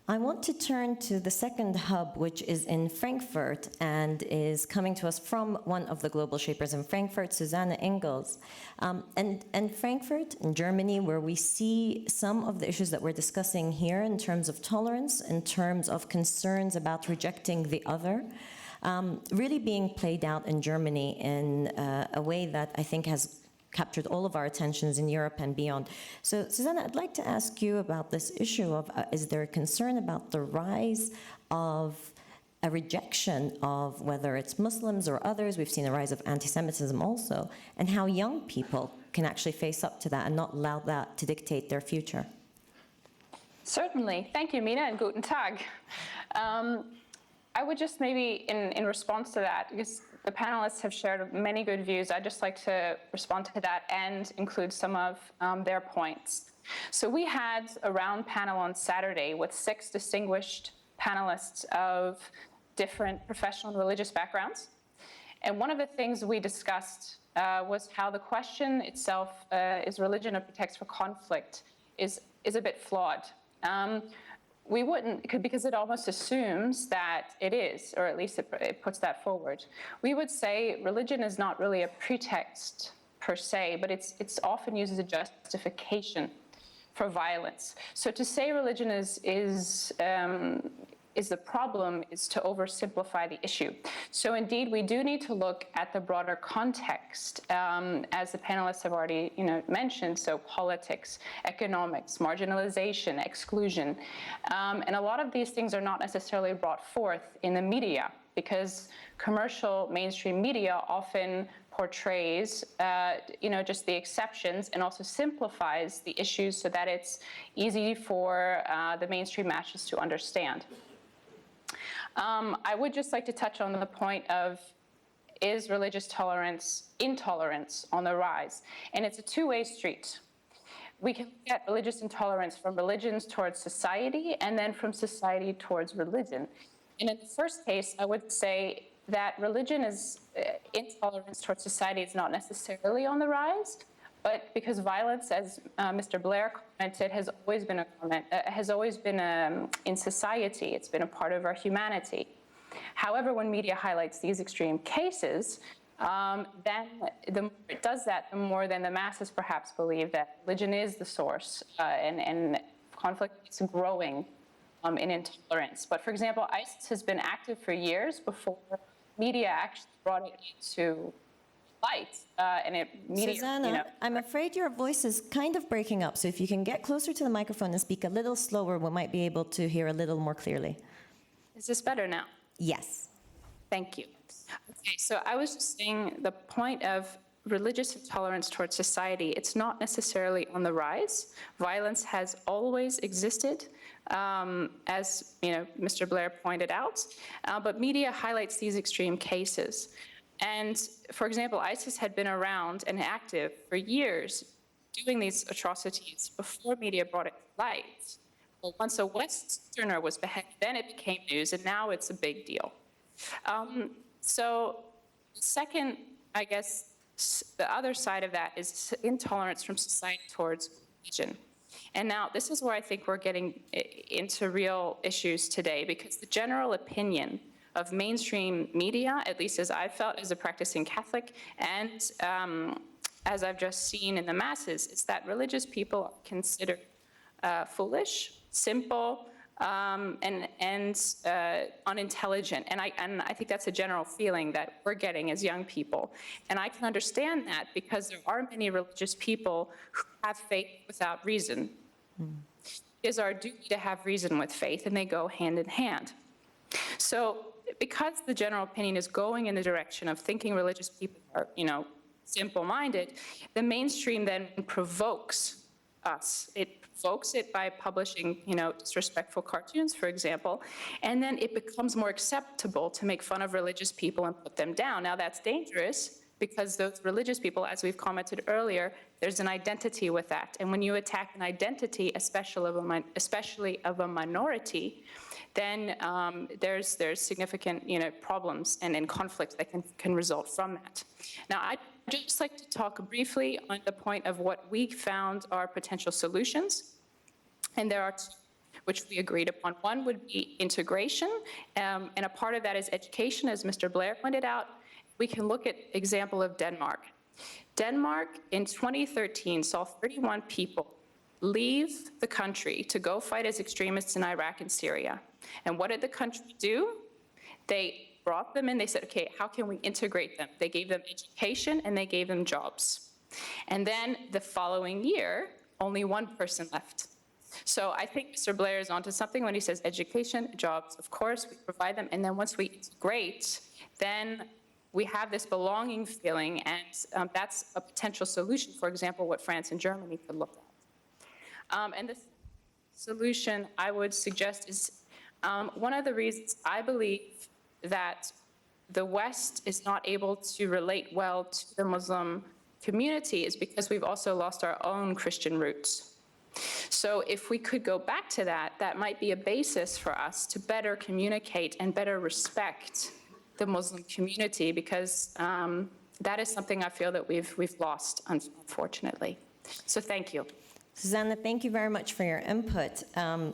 I want to turn to the second hub, which is in Frankfurt and is coming to us from one of the global shapers in Frankfurt, Susanne Engels. And Frankfurt in Germany, where we see some of the issues that we're discussing here in terms of tolerance, in terms of concerns about rejecting the other, really being played out in Germany in a way that I think has captured all of our attentions in Europe and beyond. So, Susanne, I'd like to ask you about this issue of, is there a concern about the rise of a rejection of whether it's Muslims or others? We've seen a rise of anti-Semitism also, and how young people can actually face up to that and not allow that to dictate their future. Certainly. Thank you, Mina, and guten Tag. I would just maybe, in response to that, because the panelists have shared many good views, I'd just like to respond to that and include some of their points. So we had a round panel on Saturday with 6 distinguished panelists of different professional and religious backgrounds. And one of the things we discussed was how the question itself, is religion a pretext for conflict, is a bit flawed. We wouldn't, because it almost assumes that it is, or at least it puts that forward. We would say religion is not really a pretext per se, but it's often used as a justification for violence. So to say religion is the problem is to oversimplify the issue. So indeed, we do need to look at the broader context, as the panelists have already mentioned, so politics, economics, marginalization, exclusion. And a lot of these things are not necessarily brought forth in the media, because commercial mainstream media often portrays just the exceptions and also simplifies the issues so that it's easy for the mainstream masses to understand. I would just like to touch on the point of, is religious intolerance on the rise? And it's a two-way street. We can get religious intolerance from religions towards society and then from society towards religion. And in the first case, I would say that religion is intolerance towards society is not necessarily on the rise, But because violence, as Mr. Blair commented, has always been in society. It's been a part of our humanity. However, when media highlights these extreme cases, then the more it does that, the more then the masses perhaps believe that religion is the source, and conflict is growing in intolerance. But for example, ISIS has been active for years before media actually brought it to light, media, Susanna, I'm afraid your voice is kind of breaking up, so if you can get closer to the microphone and speak a little slower, we might be able to hear a little more clearly. Is this better now? Yes. Thank you. Okay, so I was just saying the point of religious intolerance towards society, it's not necessarily on the rise. Violence has always existed, as Mr. Blair pointed out, but media highlights these extreme cases. And for example, ISIS had been around and active for years doing these atrocities before media brought it to light. Well, once a Westerner was beheaded, then it became news, and now it's a big deal. So second, I guess, the other side of that is intolerance from society towards religion. And now this is where I think we're getting into real issues today, because the general opinion of mainstream media, at least as I've felt as a practicing Catholic, and as I've just seen in the masses, is that religious people are considered foolish, simple, and unintelligent. And I think that's a general feeling that we're getting as young people. And I can understand that because there are many religious people who have faith without reason. It is our duty to have reason with faith, and they go hand in hand. So because the general opinion is going in the direction of thinking religious people are, simple-minded, the mainstream then provokes us. It provokes it by publishing, disrespectful cartoons, for example, and then it becomes more acceptable to make fun of religious people and put them down. Now that's dangerous because those religious people, as we've commented earlier, there's an identity with that. And when you attack an identity, especially of a minority, then there's significant problems and conflicts that can result from that. Now, I'd just like to talk briefly on the point of what we found are potential solutions. And there are two, which we agreed upon. One would be integration, and a part of that is education, as Mr. Blair pointed out. We can look at example of Denmark. Denmark in 2013 saw 31 people leave the country to go fight as extremists in Iraq and Syria. And what did the country do? They brought them in, they said, okay, how can we integrate them? They gave them education and they gave them jobs. And then the following year, only one person left. So I think Mr. Blair is onto something when he says education, jobs, of course, we provide them. And then once we integrate, then we have this belonging feeling, and that's a potential solution, for example, what France and Germany could look at. And the solution I would suggest is one of the reasons I believe that the West is not able to relate well to the Muslim community is because we've also lost our own Christian roots. So if we could go back to that, that might be a basis for us to better communicate and better respect the Muslim community, because that is something I feel that we've lost, unfortunately. So thank you. Susanna, thank you very much for your input.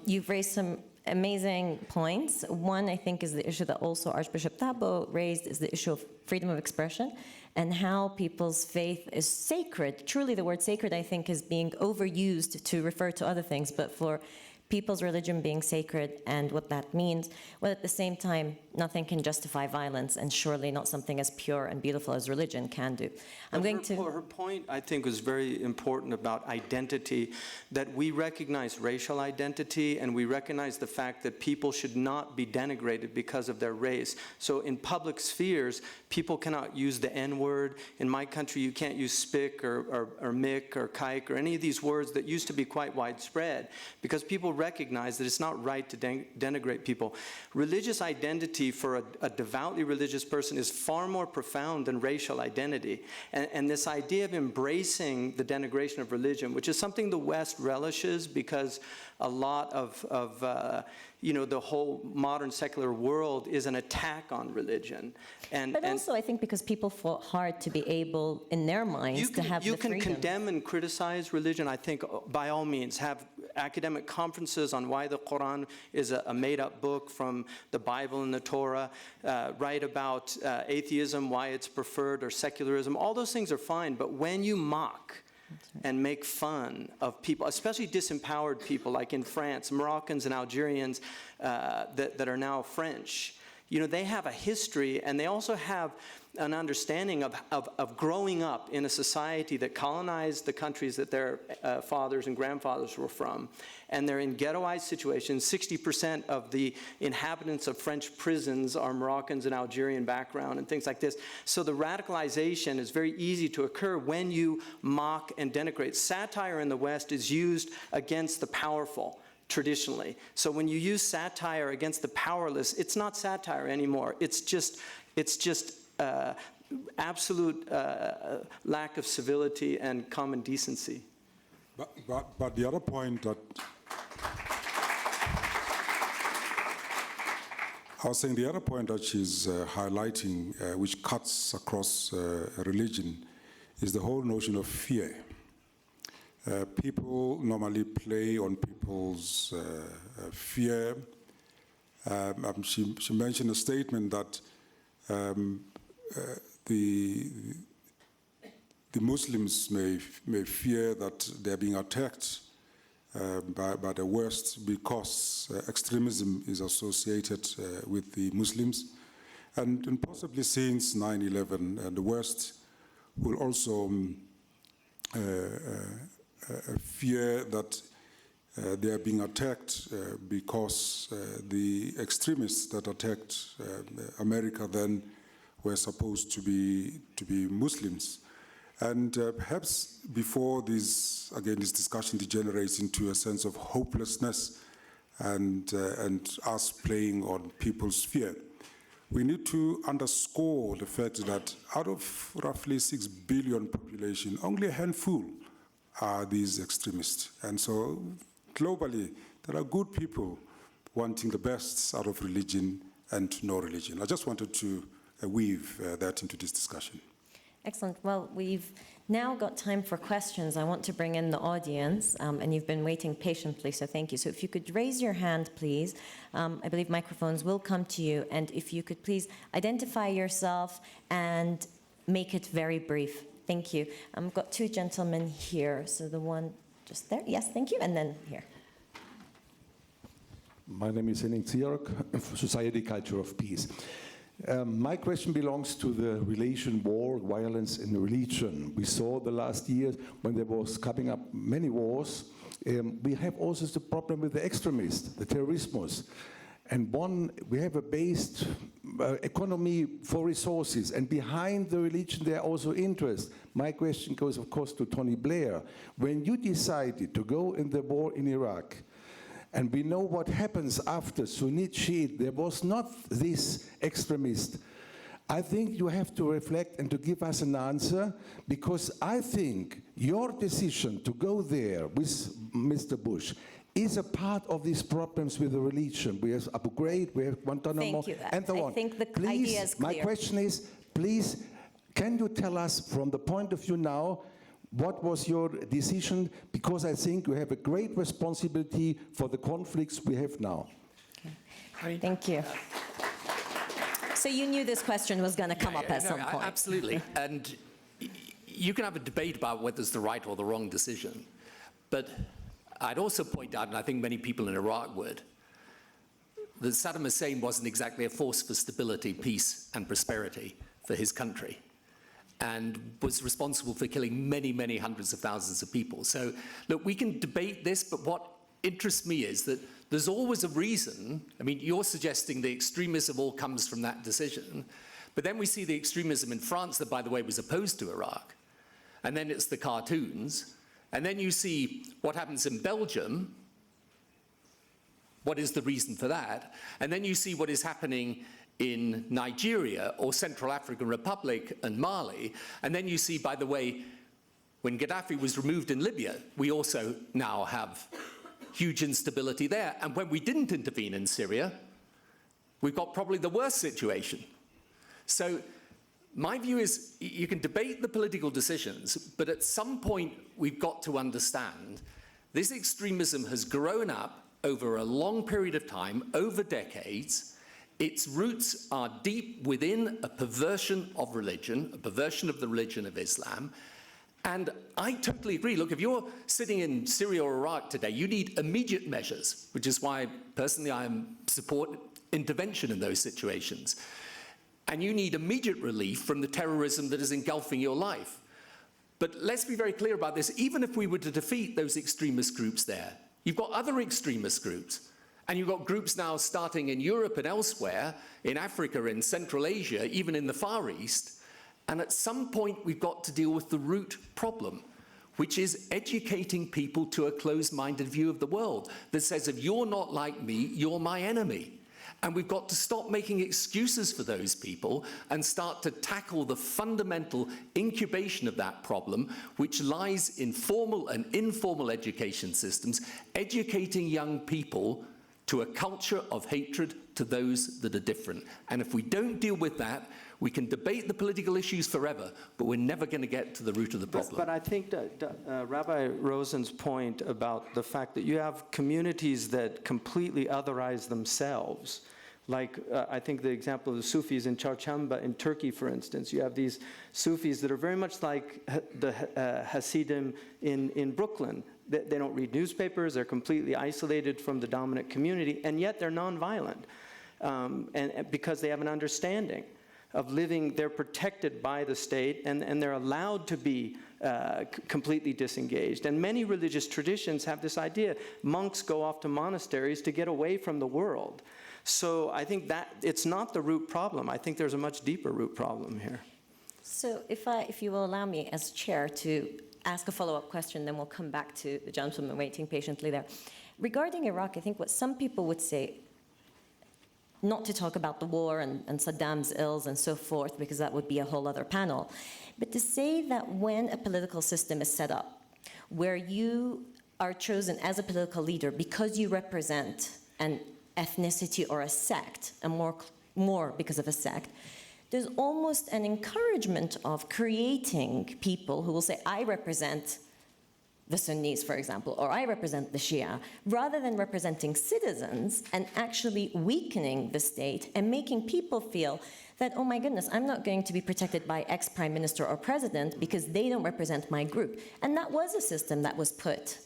You've raised some amazing points. One, I think, is the issue that also Archbishop Thabo raised, is the issue of freedom of expression and how people's faith is sacred. Truly, the word sacred, I think, is being overused to refer to other things, but for people's religion being sacred and what that means, while at the same time, nothing can justify violence, and surely not something as pure and beautiful as religion can do. Her point, I think, was very important about identity, that we recognize racial identity and we recognize the fact that people should not be denigrated because of their race. So in public spheres, people cannot use the N-word. In my country, you can't use spick or mick or kike or any of these words that used to be quite widespread, because people recognize that it's not right to denigrate people. Religious identity for a devoutly religious person is far more profound than racial identity. And this idea of embracing the denigration of religion, which is something the West relishes because a lot of the whole modern secular world is an attack on religion. But also, I think because people fought hard to be able, in their minds, to have the freedom. You can condemn and criticize religion, I think, by all means. Have academic conferences on why the Quran is a made-up book from the Bible and the Torah. Write about atheism, why it's preferred, or secularism. All those things are fine, but when you mock and make fun of people, especially disempowered people like in France, Moroccans and Algerians that are now French. They have a history, and they also have an understanding of growing up in a society that colonized the countries that their fathers and grandfathers were from. And they're in ghettoized situations. 60% of the inhabitants of French prisons are Moroccans and Algerian background and things like this. So the radicalization is very easy to occur when you mock and denigrate. Satire in the West is used against the powerful, traditionally. So when you use satire against the powerless, it's not satire anymore. It's just absolute lack of civility and common decency. But the other point that I was saying, the other point that she's highlighting, which cuts across religion, is the whole notion of fear. People normally play on people's fear. She mentioned a statement that the Muslims may fear that they're being attacked by the West because extremism is associated with the Muslims. And possibly since 9/11, the West will also fear that they are being attacked because the extremists that attacked America then were supposed to be Muslims. And perhaps before this discussion degenerates into a sense of hopelessness and us playing on people's fear, we need to underscore the fact that out of roughly 6 billion population, only a handful are these extremists. And so globally, there are good people wanting the best out of religion and no religion. I just wanted to weave that into this discussion. Excellent. Well, we've now got time for questions. I want to bring in the audience, and you've been waiting patiently, so thank you. So if you could raise your hand, please. I believe microphones will come to you, and if you could please identify yourself and make it very brief. Thank you. I've got two gentlemen here, so the one just there. Yes, thank you, and then here. My name is Henning Zierk, Society Culture of Peace. My question belongs to the relation war, violence in religion. We saw the last years when there was coming up many wars. We have also the problem with the extremists, the terrorismos. And we have a based economy for resources. And behind the religion, there are also interests. My question goes, of course, to Tony Blair. When you decided to go in the war in Iraq, and we know what happens after Sunni Shiite, there was not this extremist. I think you have to reflect and to give us an answer, because I think your decision to go there with Mr. Bush is a part of these problems with the religion. We have Abu Ghraib, we have Guantanamo, and so on. I think the please, idea is clear. my question is, please, can you tell us from the point of view now, what was your decision? Because I think you have a great responsibility for the conflicts we have now. Okay. Thank you. So you knew this question was going to come up at some point. Absolutely. And you can have a debate about whether it's the right or the wrong decision. But I'd also point out, and I think many people in Iraq would, that Saddam Hussein wasn't exactly a force for stability, peace, and prosperity for his country, and was responsible for killing many, many hundreds of thousands of people. So, look, we can debate this, but what interests me is that there's always a reason. I mean, you're suggesting the extremism all comes from that decision, but then we see the extremism in France that, by the way, was opposed to Iraq, and then it's the cartoons, and then you see what happens in Belgium, what is the reason for that? And then you see what is happening in Nigeria or Central African Republic and Mali. And then you see, by the way, when Gaddafi was removed in Libya, we also now have huge instability there. And when we didn't intervene in Syria, we've got probably the worst situation. So my view is you can debate the political decisions, but at some point we've got to understand this extremism has grown up over a long period of time, over decades. Its roots are deep within a perversion of religion, a perversion of the religion of Islam. And I totally agree. Look, if you're sitting in Syria or Iraq today, you need immediate measures, which is why personally I support intervention in those situations. And you need immediate relief from the terrorism that is engulfing your life. But let's be very clear about this. Even if we were to defeat those extremist groups there, you've got other extremist groups. And you've got groups now starting in Europe and elsewhere, in Africa, in Central Asia, even in the Far East. And at some point, we've got to deal with the root problem, which is educating people to a closed-minded view of the world that says, if you're not like me, you're my enemy. And we've got to stop making excuses for those people and start to tackle the fundamental incubation of that problem, which lies in formal and informal education systems, educating young people to a culture of hatred to those that are different. And if we don't deal with that, we can debate the political issues forever, but we're never going to get to the root of the problem. But I think that Rabbi Rosen's point about the fact that you have communities that completely otherize themselves, like I think the example of the Sufis in Çarşamba in Turkey, for instance. You have these Sufis that are very much like the Hasidim in Brooklyn. They don't read newspapers, they're completely isolated from the dominant community, and yet they're nonviolent, and because they have an understanding of living, they're protected by the state, and they're allowed to be completely disengaged. And many religious traditions have this idea. Monks go off to monasteries to get away from the world. So I think that it's not the root problem. I think there's a much deeper root problem here. So if you will allow me as chair to ask a follow-up question, then we'll come back to the gentleman waiting patiently there. Regarding Iraq, I think what some people would say, not to talk about the war and Saddam's ills and so forth, because that would be a whole other panel, but to say that when a political system is set up, where you are chosen as a political leader because you represent an ethnicity or a sect, and more because of a sect, there's almost an encouragement of creating people who will say, I represent the Sunnis, for example, or I represent the Shia, rather than representing citizens and actually weakening the state and making people feel that, oh my goodness, I'm not going to be protected by ex-prime minister or president because they don't represent my group. And that was a system that was put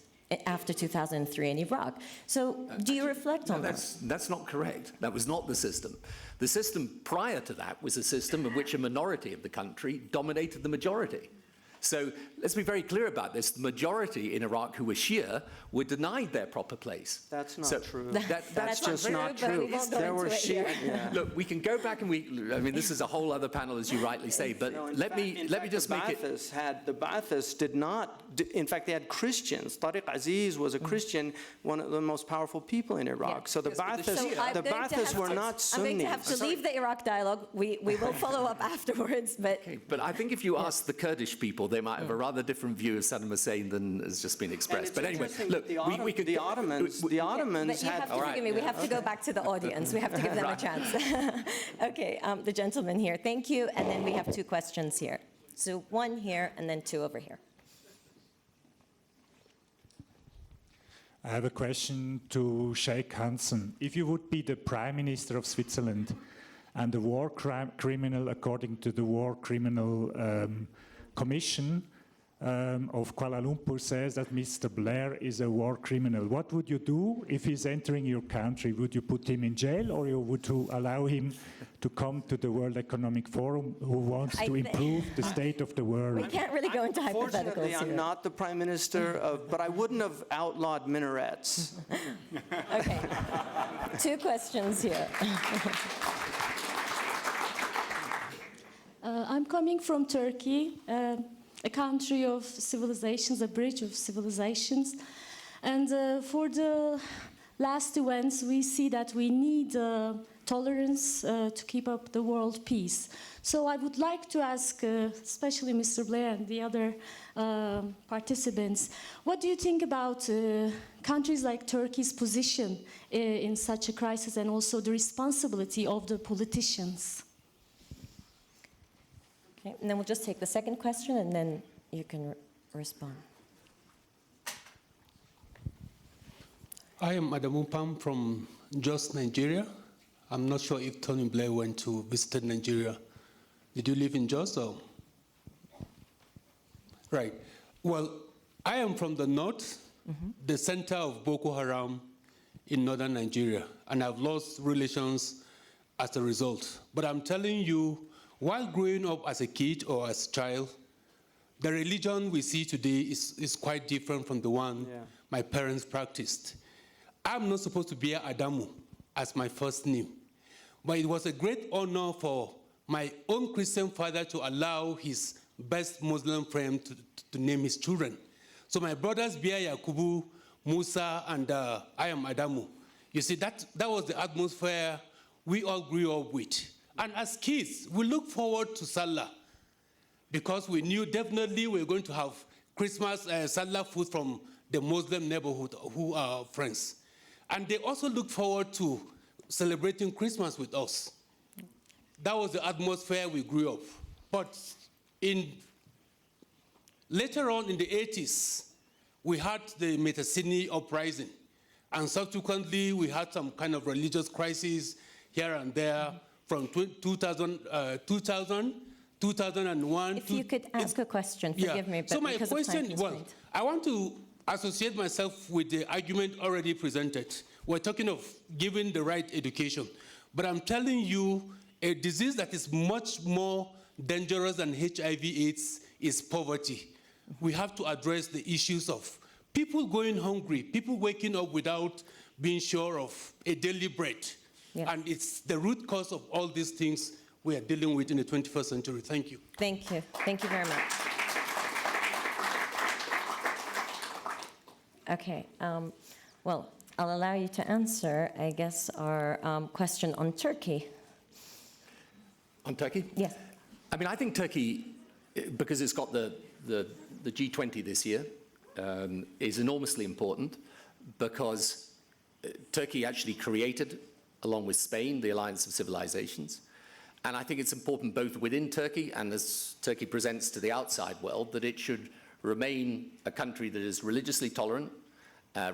after 2003 in Iraq. So do you reflect on that? That's not correct. That was not the system. The system prior to that was a system in which a minority of the country dominated the majority. So let's be very clear about this. The majority in Iraq who were Shia were denied their proper place. That's not true. That's just not true. There were Shia. Yeah. Look, we can go back and I mean, this is a whole other panel, as you rightly say, but let me just make it. The Ba'athists did not, in fact, they had Christians. Tariq Aziz was a Christian, one of the most powerful people in Iraq. Yeah. So the Ba'athists were not Sunni. I'm going to have to leave the Iraq dialogue. We will follow up afterwards. But okay, but I think if you ask the Kurdish people, they might have a rather different view of Saddam Hussein than has just been expressed. But anyway, look, we could... The Ottomans but you had... have to forgive me. We have to go back to the audience. We have to give them a chance. Okay, the gentleman here. Thank you. And then we have two questions here. So one here and then two over here. I have a question to Sheikh Hanson. If you would be the Prime Minister of Switzerland and the war criminal, according to the War Criminal Commission of Kuala Lumpur says that Mr. Blair is a war criminal, what would you do if he's entering your country? Would you put him in jail, or would you allow him to come to the World Economic Forum, who wants to improve the state of the world? We can't really go into hypotheticals Unfortunately, here. I'm not the Prime Minister, but I wouldn't have outlawed minarets. Okay. Two questions here. I'm coming from Turkey, a country of civilizations, a bridge of civilizations. And for the last events, we see that we need tolerance to keep up the world peace. So I would like to ask, especially Mr. Blair and the other participants, what do you think about countries like Turkey's position in such a crisis, and also the responsibility of the politicians? Okay, and then we'll just take the second question, and then you can respond. I am Adamu Pam from Jos, Nigeria. I'm not sure if Tony Blair went to visit Nigeria. Did you live in Jos? Or? Right. Well, I am from the north, the center of Boko Haram in northern Nigeria, and I've lost relations as a result. But I'm telling you, while growing up as a kid or as a child, the religion we see today is quite different from the one my parents practiced. I'm not supposed to bear Adamu as my first name, but it was a great honor for my own Christian father to allow his best Muslim friend to name his children. So my brothers bear Yakubu, Musa, and I am Adamu. You see, that was the atmosphere we all grew up with. And as kids, we look forward to Salah because we knew definitely we were going to have Christmas Salah food from the Muslim neighborhood who are friends. And they also look forward to celebrating Christmas with us. That was the atmosphere we grew up. But later on in the 80s, we had the Metasini uprising. And subsequently, we had some kind of religious crisis here and there from 2000, 2001. If you could ask a question, forgive me, but so my because of time question, well, constraint. I want to associate myself with the argument already presented. We're talking of giving the right education. But I'm telling you, a disease that is much more dangerous than HIV/AIDS is poverty. We have to address the issues of people going hungry, people waking up without being sure of a daily bread. Yeah. And it's the root cause of all these things we are dealing with in the 21st century. Thank you. Thank you. Thank you very much. Okay. Well, I'll allow you to answer, I guess, our question on Turkey. On Turkey? Yes. I mean, I think Turkey, because it's got the G20 this year, is enormously important because Turkey actually created, along with Spain, the Alliance of Civilizations. And I think it's important both within Turkey and as Turkey presents to the outside world that it should remain a country that is religiously tolerant,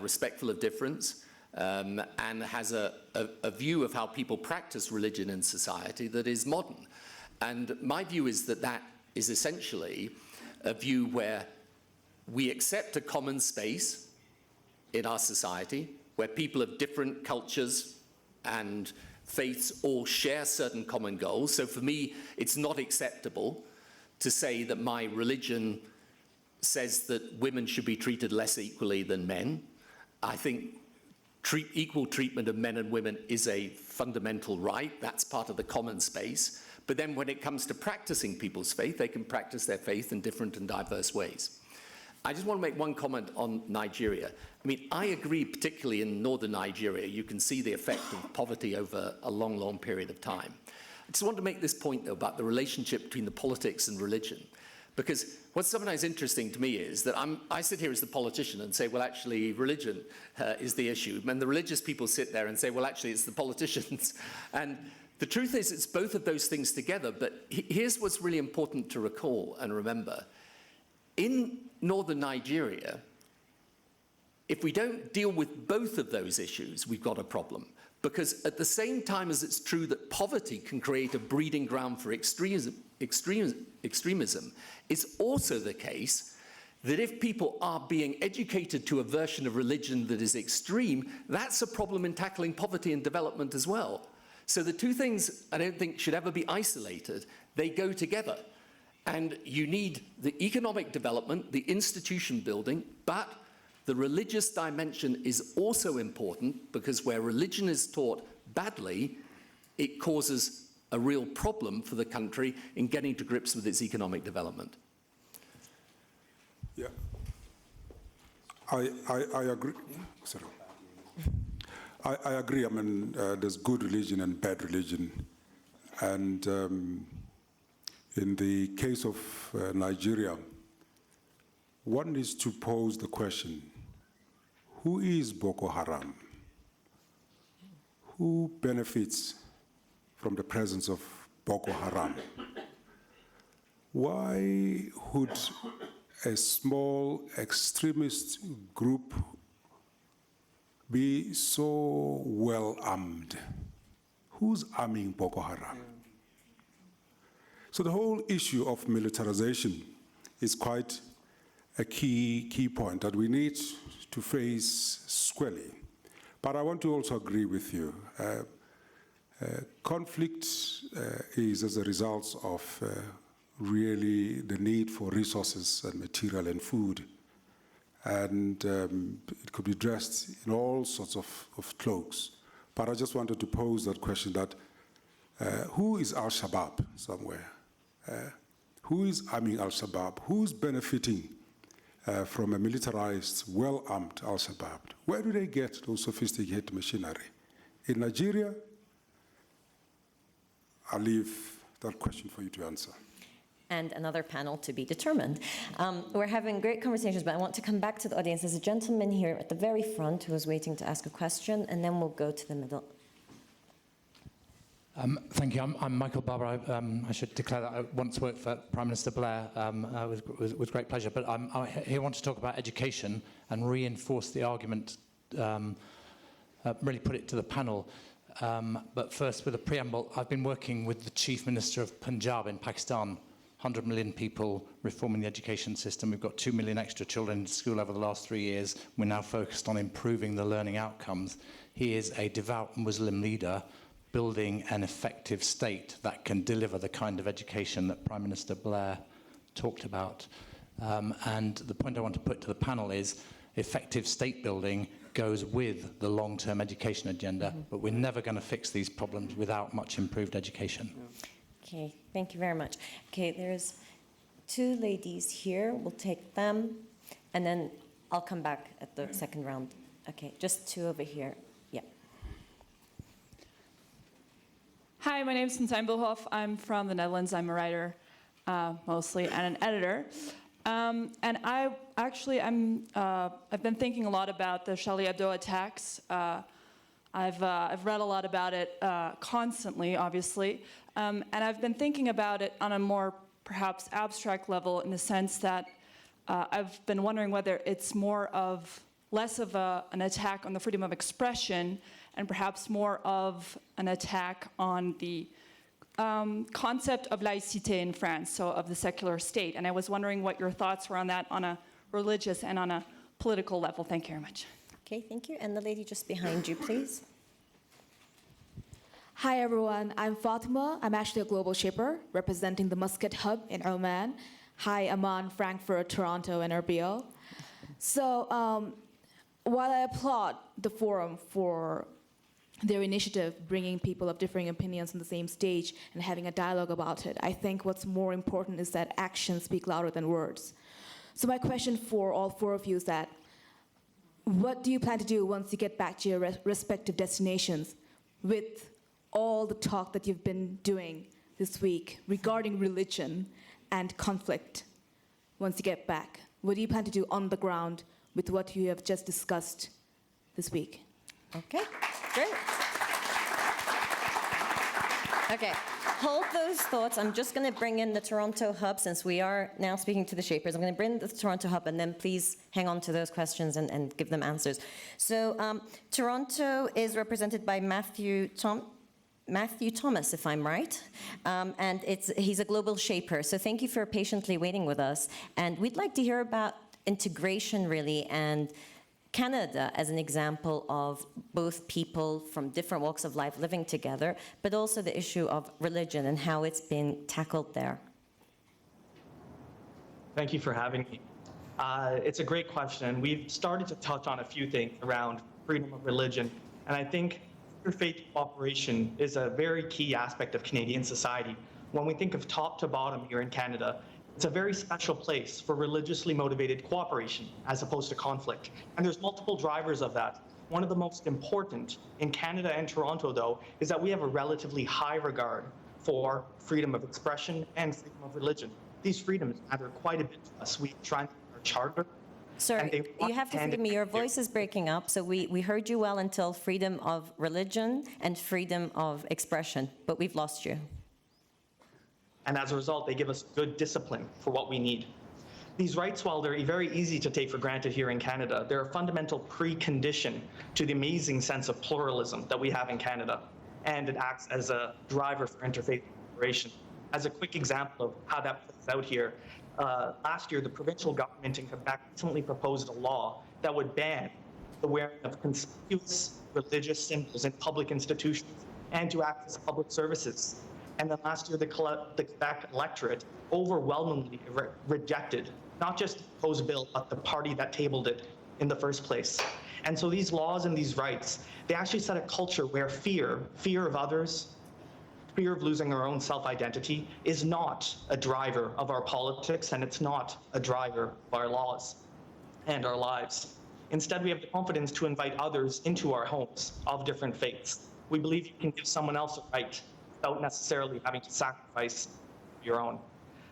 respectful of difference, and has a view of how people practice religion in society that is modern. And my view is that that is essentially a view where we accept a common space in our society where people of different cultures and faiths all share certain common goals. So for me, it's not acceptable to say that my religion says that women should be treated less equally than men. I think equal treatment of men and women is a fundamental right. That's part of the common space. But then when it comes to practicing people's faith, they can practice their faith in different and diverse ways. I just want to make one comment on Nigeria. I mean, I agree, particularly in northern Nigeria, you can see the effect of poverty over a long, long period of time. I just want to make this point, though, about the relationship between the politics and religion. Because what's sometimes interesting to me is that I sit here as the politician and say, well, actually, religion is the issue. And the religious people sit there and say, well, actually, it's the politicians. And the truth is, it's both of those things together. But here's what's really important to recall and remember. In northern Nigeria, if we don't deal with both of those issues, we've got a problem. Because at the same time as it's true that poverty can create a breeding ground for extremism, it's also the case that if people are being educated to a version of religion that is extreme, that's a problem in tackling poverty and development as well. So the two things I don't think should ever be isolated. They go together. And you need the economic development, the institution building, but the religious dimension is also important because where religion is taught badly, it causes a real problem for the country in getting to grips with its economic development. Yeah, I agree. Sorry. I agree. I mean, there's good religion and bad religion. And in the case of Nigeria, one needs to pose the question, who is Boko Haram? Who benefits from the presence of Boko Haram? Why would a small extremist group be so well armed? Who's arming Boko Haram? So the whole issue of militarization is quite a key point that we need to face squarely. But I want to also agree with you. Conflict is as a result of really the need for resources and material and food. And it could be dressed in all sorts of cloaks. But I just wanted to pose that question that who is Al-Shabaab somewhere? Who is arming Al-Shabaab? Who's benefiting from a militarized, well-armed Al-Shabaab? Where do they get those sophisticated machinery? In Nigeria? I'll leave that question for you to answer. And another panel to be determined. We're having great conversations, but I want to come back to the audience. There's a gentleman here at the very front who is waiting to ask a question, and then we'll go to the middle. Thank you. I'm Michael Barber. I should declare that I once worked for Prime Minister Blair with great pleasure. But I here want to talk about education and reinforce the argument, really put it to the panel. But first, with a preamble, I've been working with the Chief Minister of Punjab in Pakistan, 100 million people reforming the education system. We've got 2 million extra children in school over the last 3 years. We're now focused on improving the learning outcomes. He is a devout Muslim leader building an effective state that can deliver the kind of education that Prime Minister Blair talked about. And the point I want to put to the panel is effective state building goes with the long-term education agenda, but we're never going to fix these problems without much improved education. Okay, thank you very much. Okay, there's 2 ladies here. We'll take them, and then I'll come back at the second round. Okay, just 2 over here. Yeah. Hi, my name is Sintijn Bulhoff. I'm from the Netherlands. I'm a writer, mostly, and an editor. And I've been thinking a lot about the Charlie Hebdo attacks. I've read a lot about it constantly, obviously, and I've been thinking about it on a more perhaps abstract level, in the sense that I've been wondering whether it's less of an attack on the freedom of expression, and perhaps more of an attack on the concept of laïcité in France, so of the secular state. And I was wondering what your thoughts were on that on a religious and on a political level. Thank you very much. Okay, thank you. And the lady just behind you, please. Hi, everyone. I'm Fatima. I'm actually a global shipper representing the Muscat Hub in Oman. Hi, Amman, Frankfurt, Toronto, and Erbil. So while I applaud the forum for their initiative, bringing people of differing opinions on the same stage and having a dialogue about it, I think what's more important is that actions speak louder than words. So my question for all 4 of you is that, what do you plan to do once you get back to your respective destinations with all the talk that you've been doing this week regarding religion and conflict? Once you get back, what do you plan to do on the ground with what you have just discussed this week? Okay, great. Okay, hold those thoughts. I'm just going to bring in the Toronto Hub, since we are now speaking to the Shapers. I'm going to bring the Toronto Hub, and then please hang on to those questions and give them answers. So Toronto is represented by Matthew Thomas, if I'm right, and he's a global shaper. So thank you for patiently waiting with us. And we'd like to hear about integration, really, and Canada as an example of both people from different walks of life living together, but also the issue of religion and how it's been tackled there. Thank you for having me. It's a great question. We've started to touch on a few things around freedom of religion, and I think interfaith cooperation is a very key aspect of Canadian society. When we think of top to bottom here in Canada, it's a very special place for religiously motivated cooperation as opposed to conflict. And there's multiple drivers of that. One of the most important in Canada and Toronto, though, is that we have a relatively high regard for freedom of expression and freedom of religion. These freedoms matter quite a bit to us. We try in our charter. Sorry, you have to forgive me, your voice is breaking up, so we heard you well until freedom of religion and freedom of expression, but we've lost you. And as a result, they give us good discipline for what we need. These rights, while they're very easy to take for granted here in Canada, they're a fundamental precondition to the amazing sense of pluralism that we have in Canada, and it acts as a driver for interfaith cooperation. As a quick example of how that plays out here, last year the provincial government in Quebec recently proposed a law that would ban the wearing of conspicuous religious symbols in public institutions and to access public services. And then last year the Quebec electorate overwhelmingly rejected not just the proposed bill, but the party that tabled it in the first place. And so these laws and these rights, they actually set a culture where fear of others, fear of losing our own self-identity is not a driver of our politics, and it's not a driver of our laws and our lives. Instead, we have the confidence to invite others into our homes of different faiths. We believe you can give someone else a right without necessarily having to sacrifice your own.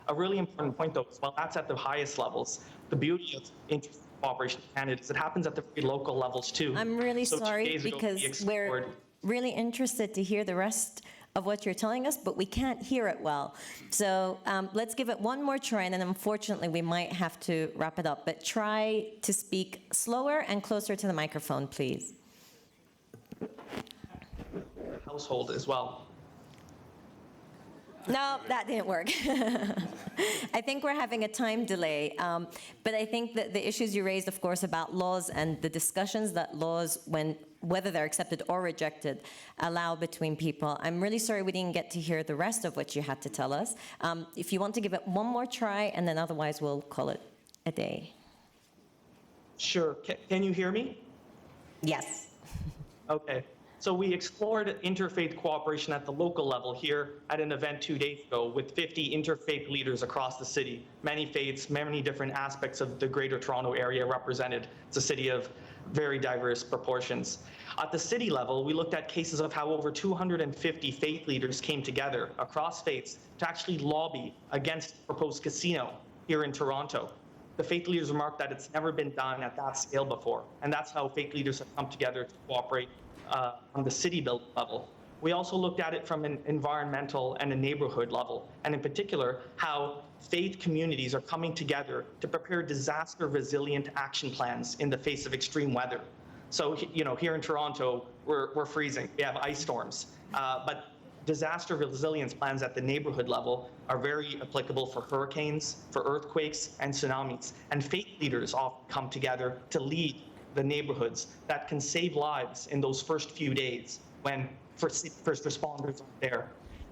A really important point, though, is while that's at the highest levels, the beauty of interfaith cooperation in Canada is it happens at the very local levels too. I'm really So 2 sorry days ago, we because explored- we're really interested to hear the rest of what you're telling us, but we can't hear it well. So let's give it one more try, and then unfortunately we might have to wrap it up. But try to speak slower and closer to the microphone, please. Household as well. No, that didn't work. I think we're having a time delay. But I think that the issues you raised, of course, about laws and the discussions that laws, whether they're accepted or rejected, allow between people. I'm really sorry we didn't get to hear the rest of what you had to tell us. If you want to give it one more try, and then otherwise we'll call it a day. Sure. Can you hear me? Yes. Okay. So we explored interfaith cooperation at the local level here at an event 2 days ago with 50 interfaith leaders across the city. Many faiths, many different aspects of the Greater Toronto area represented. It's a city of very diverse proportions. At the city level, we looked at cases of how over 250 faith leaders came together across faiths to actually lobby against the proposed casino here in Toronto. The faith leaders remarked that it's never been done at that scale before, and that's how faith leaders have come together to cooperate on the city building level. We also looked at it from an environmental and a neighborhood level, and in particular, how faith communities are coming together to prepare disaster-resilient action plans in the face of extreme weather. So, you know, here in Toronto, we're freezing. We have ice storms, but disaster resilience plans at the neighborhood level are very applicable for hurricanes, for earthquakes, and tsunamis. And faith leaders often come together to lead the neighborhoods that can save lives in those first few days when first responders aren't there.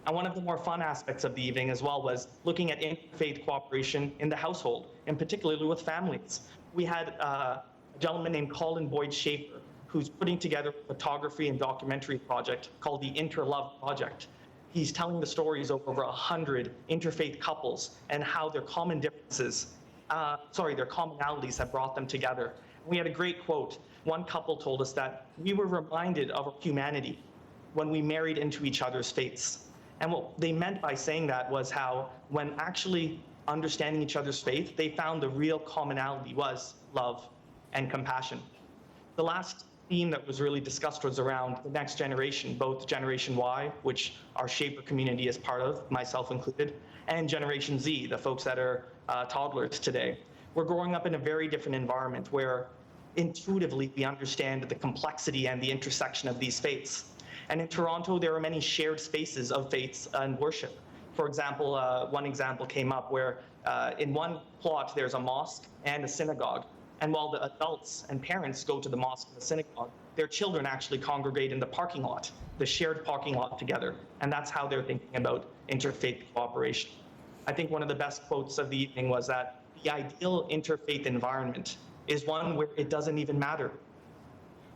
And one of the more fun aspects of the evening as well was looking at interfaith cooperation in the household, and particularly with families. We had a gentleman named Colin Boyd Schaefer, who's putting together a photography and documentary project called the Interlove Project. He's telling the stories of over 100 interfaith couples and how their common differences, their commonalities have brought them together. We had a great quote. One couple told us that we were reminded of our humanity when we married into each other's faiths. And what they meant by saying that was how, when actually understanding each other's faith, they found the real commonality was love and compassion. The last theme that was really discussed was around the next generation, both Generation Y, which our Shaper community is part of, myself included, and Generation Z, the folks that are toddlers today. We're growing up in a very different environment where intuitively we understand the complexity and the intersection of these faiths. And in Toronto, there are many shared spaces of faiths and worship. For example, one example came up where in one plot there's a mosque and a synagogue. And while the adults and parents go to the mosque and the synagogue, their children actually congregate in the parking lot, the shared parking lot together. And that's how they're thinking about interfaith cooperation. I think one of the best quotes of the evening was that the ideal interfaith environment is one where it doesn't even matter.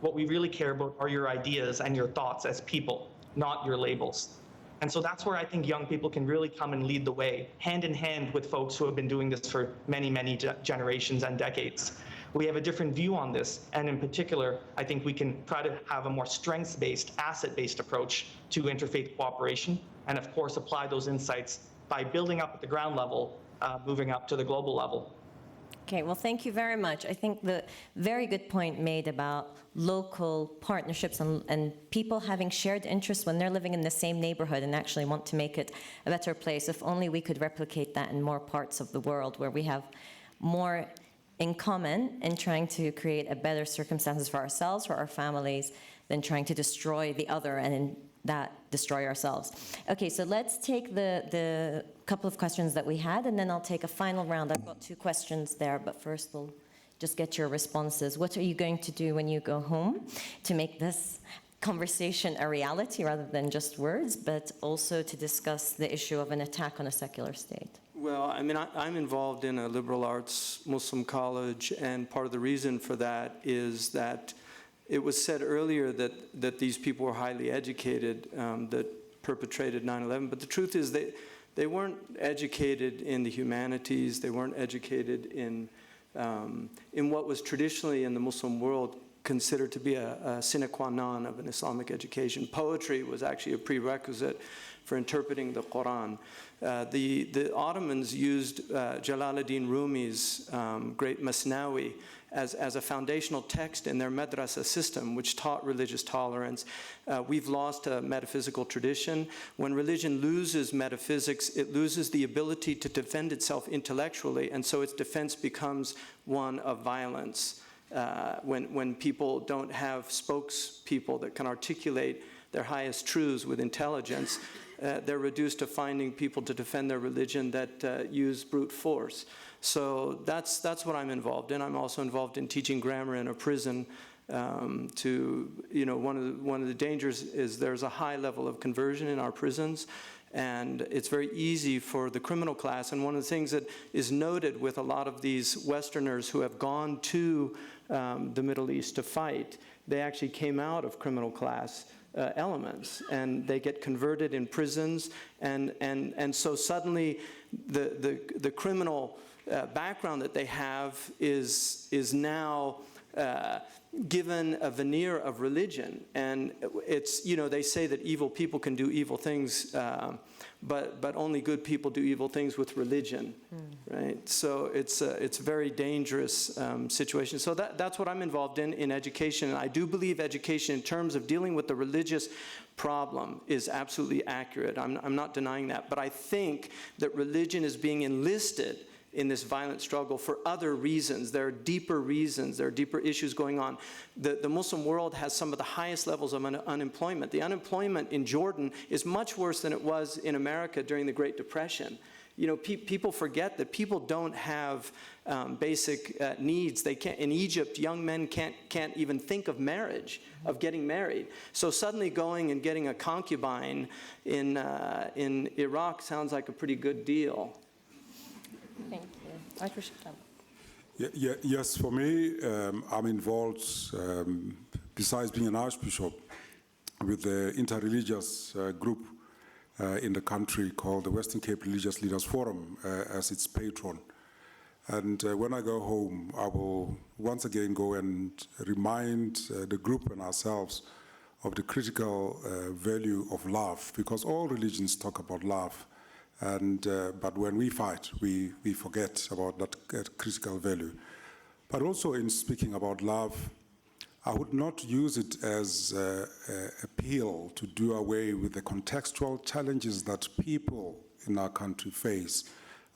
What we really care about are your ideas and your thoughts as people, not your labels. And so that's where I think young people can really come and lead the way, hand in hand with folks who have been doing this for many, many generations and decades. We have a different view on this, and in particular, I think we can try to have a more strengths-based, asset-based approach to interfaith cooperation, and of course apply those insights by building up at the ground level, moving up to the global level. Okay, well, thank you very much. I think the very good point made about local partnerships and people having shared interests when they're living in the same neighborhood and actually want to make it a better place. If only we could replicate that in more parts of the world where we have more in common in trying to create a better circumstances for ourselves, for our families, than trying to destroy the other and in that destroy ourselves. Okay, so let's take the couple of questions that we had, and then I'll take a final round. I've got 2 questions there, but first we'll just get your responses. What are you going to do when you go home to make this conversation a reality rather than just words, but also to discuss the issue of an attack on a secular state? Well, I mean, I'm involved in a liberal arts Muslim college, and part of the reason for that is that it was said earlier that these people were highly educated that perpetrated 9/11, but the truth is they weren't educated in the humanities, they weren't educated in what was traditionally in the Muslim world considered to be a sine qua non of an Islamic education. Poetry was actually a prerequisite for interpreting the Quran. The Ottomans used Jalaluddin Rumi's great Masnawi as a foundational text in their madrasa system, which taught religious tolerance. We've lost a metaphysical tradition. When religion loses metaphysics, it loses the ability to defend itself intellectually, and so its defense becomes one of violence. When people don't have spokespeople that can articulate their highest truths with intelligence, they're reduced to finding people to defend their religion that use brute force. So that's what I'm involved in. I'm also involved in teaching grammar in a prison. One of the dangers is there's a high level of conversion in our prisons, and it's very easy for the criminal class. And one of the things that is noted with a lot of these Westerners who have gone to the Middle East to fight, they actually came out of criminal class elements, and they get converted in prisons, and so suddenly the criminal background that they have is now given a veneer of religion, and it's, they say that evil people can do evil things, but only good people do evil things with religion, right? So it's a very dangerous situation. So that's what I'm involved in education, and I do believe education in terms of dealing with the religious problem is absolutely accurate. I'm not denying that, but I think that religion is being enlisted in this violent struggle for other reasons. There are deeper reasons, there are deeper issues going on. The Muslim world has some of the highest levels of unemployment. The unemployment in Jordan is much worse than it was in America during the Great Depression. People forget that people don't have basic needs. They can't, in Egypt, young men can't even think of marriage, of getting married. So suddenly going and getting a concubine in Iraq sounds like a pretty good deal. Thank you. I appreciate that. Yes, for me, I'm involved, besides being an archbishop, with the interreligious group in the country called the Western Cape Religious Leaders Forum as its patron. And when I go home, I will once again go and remind the group and ourselves of the critical value of love, because all religions talk about love. But when we fight, we forget about that critical value. But also in speaking about love, I would not use it as a pill to do away with the contextual challenges that people in our country face,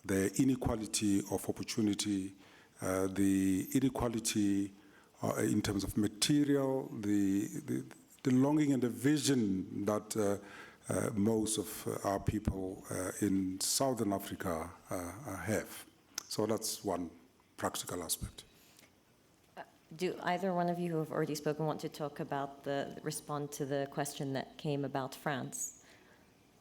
the inequality of opportunity, the inequality in terms of material, the longing and the vision that most of our people in Southern Africa have. So that's one practical aspect. Do either one of you who have already spoken want to talk about respond to the question that came about France?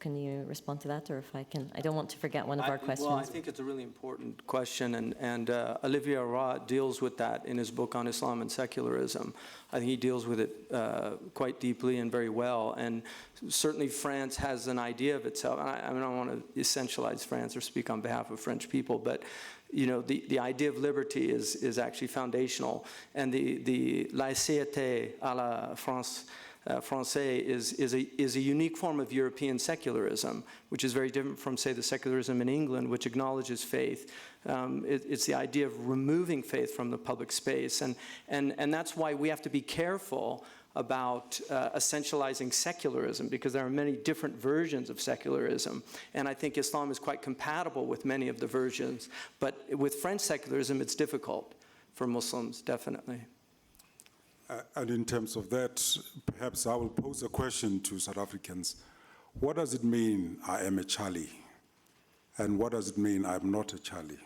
can you respond to that, or if I can? I don't want to forget one of our questions. Well, I think it's a really important question, and Olivier Arat deals with that in his book on Islam and secularism. I think he deals with it quite deeply and very well, and certainly France has an idea of itself. I don't want to essentialize France or speak on behalf of French people, but you know, the idea of liberty is actually foundational, and the laïcité à la France, Francais is a unique form of European secularism, which is very different from, say, the secularism in England, which acknowledges faith. It's the idea of removing faith from the public space, and that's why we have to be careful about essentializing secularism, because there are many different versions of secularism, and I think Islam is quite compatible with many of the versions, but with French secularism it's difficult for Muslims, definitely. And in terms of that, perhaps I will pose a question to South Africans. What does it mean I am a Charlie? And what does it mean I'm not a Charlie?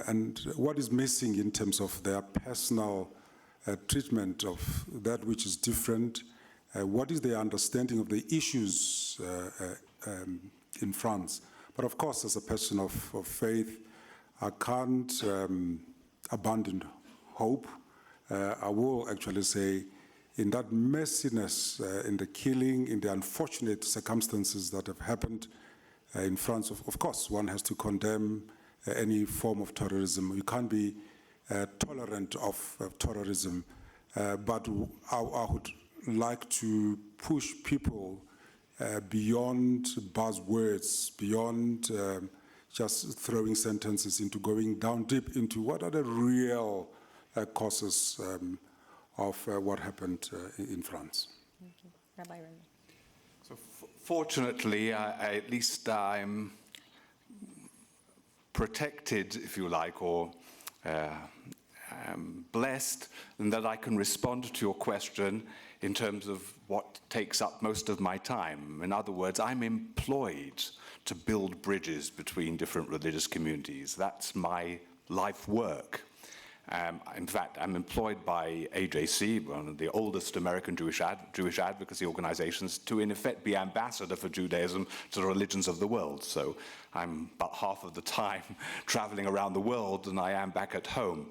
And what is missing in terms of their personal treatment of that which is different? What is their understanding of the issues in France? But of course, as a person of faith, I can't abandon hope. I will actually say, in that messiness, in the killing, in the unfortunate circumstances that have happened in France, of course, one has to condemn any form of terrorism. You can't be tolerant of terrorism, but I would like to push people beyond buzzwords, beyond just throwing sentences into going down deep into what are the real causes of what happened in France. Thank you. Rabbi Remy. So fortunately, at least I'm protected, if you like, or blessed in that I can respond to your question in terms of what takes up most of my time. In other words, I'm employed to build bridges between different religious communities. That's my life work. In fact, I'm employed by AJC, one of the oldest American Jewish advocacy organizations, to in effect be ambassador for Judaism to the religions of the world. So I'm about half of the time traveling around the world than I am back at home.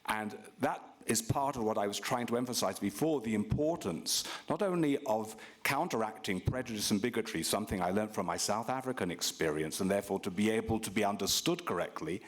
And that is part of what I was trying to emphasize before, the importance not only of counteracting prejudice and bigotry, something I learned from my South African experience, and therefore to be able to be understood correctly,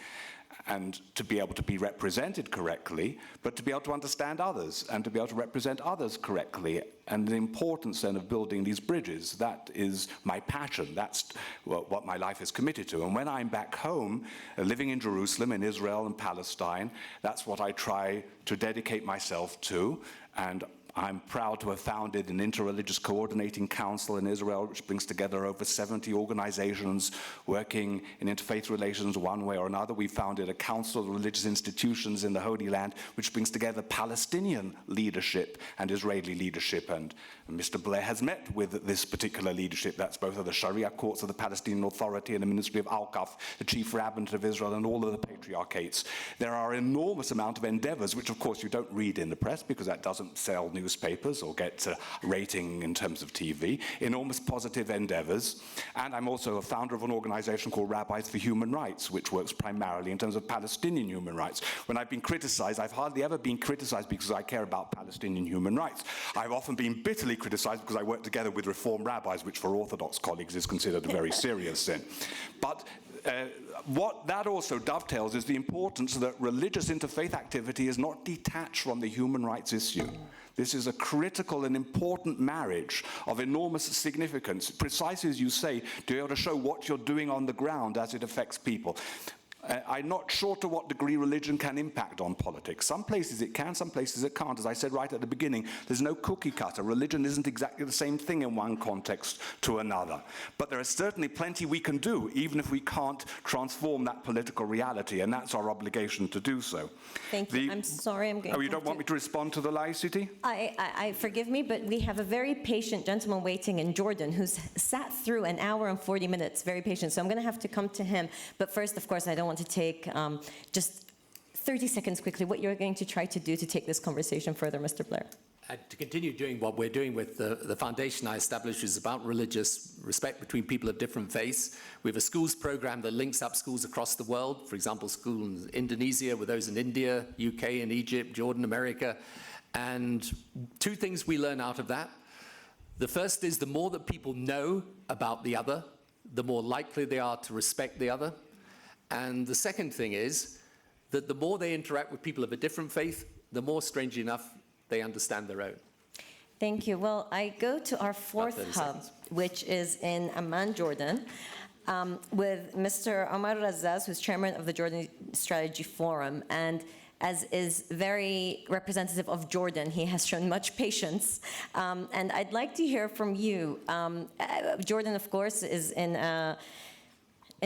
and to be able to be represented correctly, but to be able to understand others and to be able to represent others correctly. And the importance then of building these bridges, that is my passion. That's what my life is committed to. And when I'm back home, living in Jerusalem, in Israel and Palestine, that's what I try to dedicate myself to. And I'm proud to have founded an interreligious coordinating council in Israel, which brings together over 70 organizations working in interfaith relations one way or another. We founded a council of religious institutions in the Holy Land, which brings together Palestinian leadership and Israeli leadership. And Mr. Blair has met with this particular leadership. That's both of the Sharia courts of the Palestinian Authority and the Ministry of Al-Qaf, the chief rabbinate of Israel, and all of the patriarchates. There are an enormous amount of endeavors, which of course you don't read in the press because that doesn't sell newspapers or get a rating in terms of TV, enormous positive endeavors. And I'm also a founder of an organization called Rabbis for Human Rights, which works primarily in terms of Palestinian human rights. When I've been criticized, I've hardly ever been criticized because I care about Palestinian human rights. I've often been bitterly criticized because I work together with Reform rabbis, which for Orthodox colleagues is considered a very serious sin. But what that also dovetails is the importance that religious interfaith activity is not detached from the human rights issue. This is a critical and important marriage of enormous significance, precisely as you say, to be able to show what you're doing on the ground as it affects people. I'm not sure to what degree religion can impact on politics. Some places it can, some places it can't. As I said right at the beginning, there's no cookie cutter. Religion isn't exactly the same thing in one context to another. But there is certainly plenty we can do, even if we can't transform that political reality, and that's our obligation to do so. Thank you. I'm sorry, I'm going you don't want me to respond to the laicity? I forgive me, but we have a very patient gentleman waiting in Jordan who's sat through an hour and 40 minutes, very patient. So I'm going to have to come to him. But first, of course, I don't want to take just 30 seconds quickly, what you're going to try to do to take this conversation further, Mr. Blair. To continue doing what we're doing with the foundation I established, is about religious respect between people of different faiths. We have a schools program that links up schools across the world. For example, school in Indonesia with those in India, UK and Egypt, Jordan, America. And two things we learn out of that. The first is the more that people know about the other, the more likely they are to respect the other. And the second thing is that the more they interact with people of a different faith, the more, strangely enough, they understand their own. Thank you. Well, I go to our fourth hub, which is in Amman, Jordan, with Mr. Omar Razaz, who's chairman of the Jordan Strategy Forum. And as is very representative of Jordan, he has shown much patience. And I'd like to hear from you. Jordan, of course, is in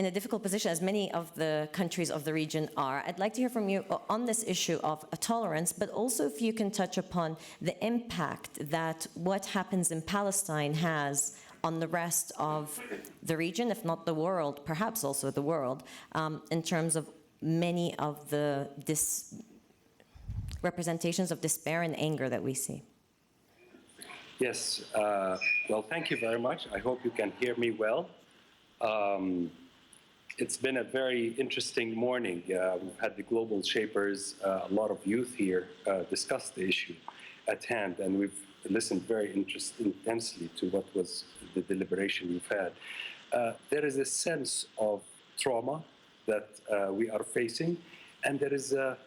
a difficult position, as many of the countries of the region are. I'd like to hear from you on this issue of tolerance, but also if you can touch upon the impact that what happens in Palestine has on the rest of the region, if not the world, perhaps also the world, in terms of many of the representations of despair and anger that we see. Yes, well, thank you very much. I hope you can hear me well. It's been a very interesting morning. We've had the global shapers, a lot of youth here discuss the issue at hand, and we've listened very intensely to what was the deliberation we've had. There is a sense of trauma that we are facing, and there is a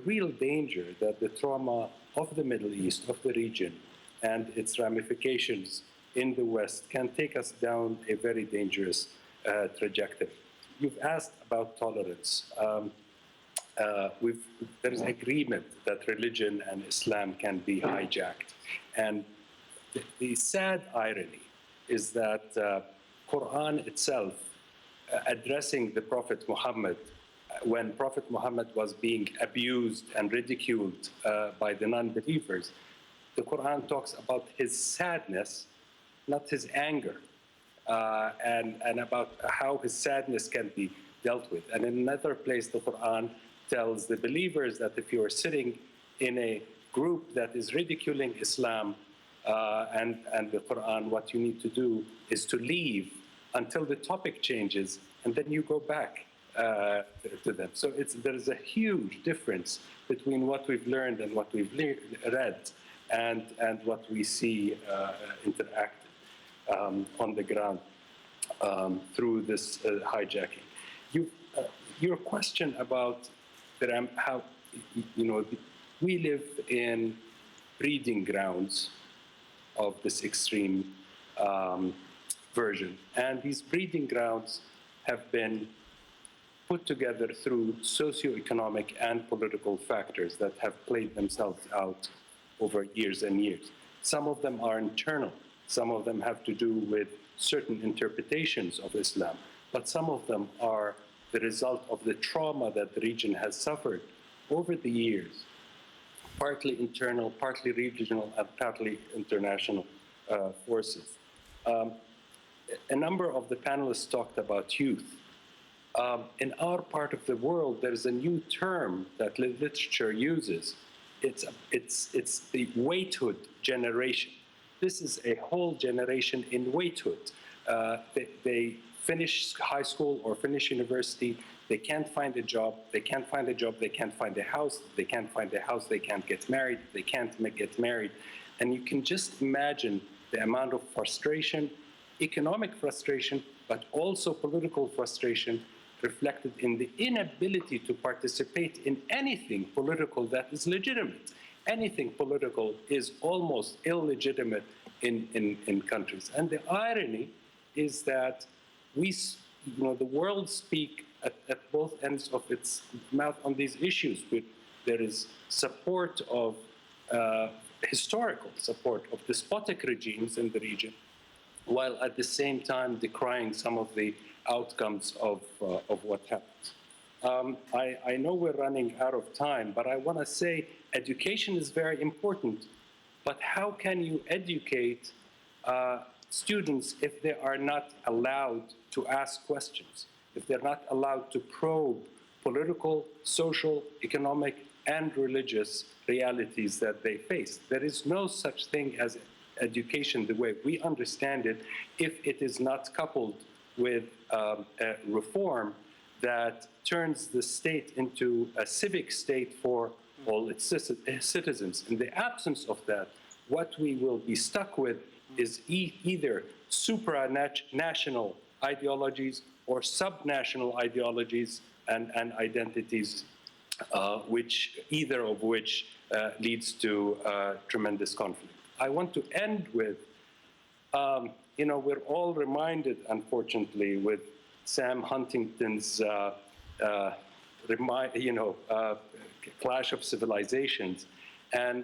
real danger that the trauma of the Middle East, of the region, and its ramifications in the West can take us down a very dangerous trajectory. You've asked about tolerance. There is agreement that religion and Islam can be hijacked. And the sad irony is that Quran itself, addressing the Prophet Muhammad, when Prophet Muhammad was being abused and ridiculed by the non-believers, the Quran talks about his sadness, not his anger. And about how his sadness can be dealt with. And in another place, the Quran tells the believers that if you are sitting in a group that is ridiculing Islam and the Quran, what you need to do is to leave until the topic changes, and then you go back to them. So there is a huge difference between what we've learned and what we've read and what we see interacted on the ground through this hijacking. Your question about how, we live in breeding grounds of this extreme version, and these breeding grounds have been put together through socio-economic and political factors that have played themselves out over years and years. Some of them are internal. Some of them have to do with certain interpretations of Islam, but some of them are the result of the trauma that the region has suffered over the years, partly internal, partly regional, and partly international forces. A number of the panelists talked about youth. In our part of the world, there's a new term that literature uses. It's the waithood generation. This is a whole generation in waithood. They finish high school or finish university, they can't find a job, they can't find a job, they can't find a house, they can't find a house, they can't get married, they can't get married. And you can just imagine the amount of frustration, economic frustration, but also political frustration reflected in the inability to participate in anything political that is legitimate. Anything political is almost illegitimate in countries. And the irony is that the world speak at both ends of its mouth on these issues. There is support of historical support of despotic regimes in the region, while at the same time decrying some of the outcomes of what happens. I know we're running out of time, but I want to say education is very important. But how can you educate students if they are not allowed to ask questions, if they're not allowed to probe political, social, economic, and religious realities that they face. There is no such thing as education the way we understand it if it is not coupled with a reform that turns the state into a civic state for all its citizens. In the absence of that, what we will be stuck with is either supranational ideologies or subnational ideologies and identities, either of which leads to tremendous conflict. I want to end with, we're all reminded, unfortunately, with Sam Huntington's clash of civilizations. And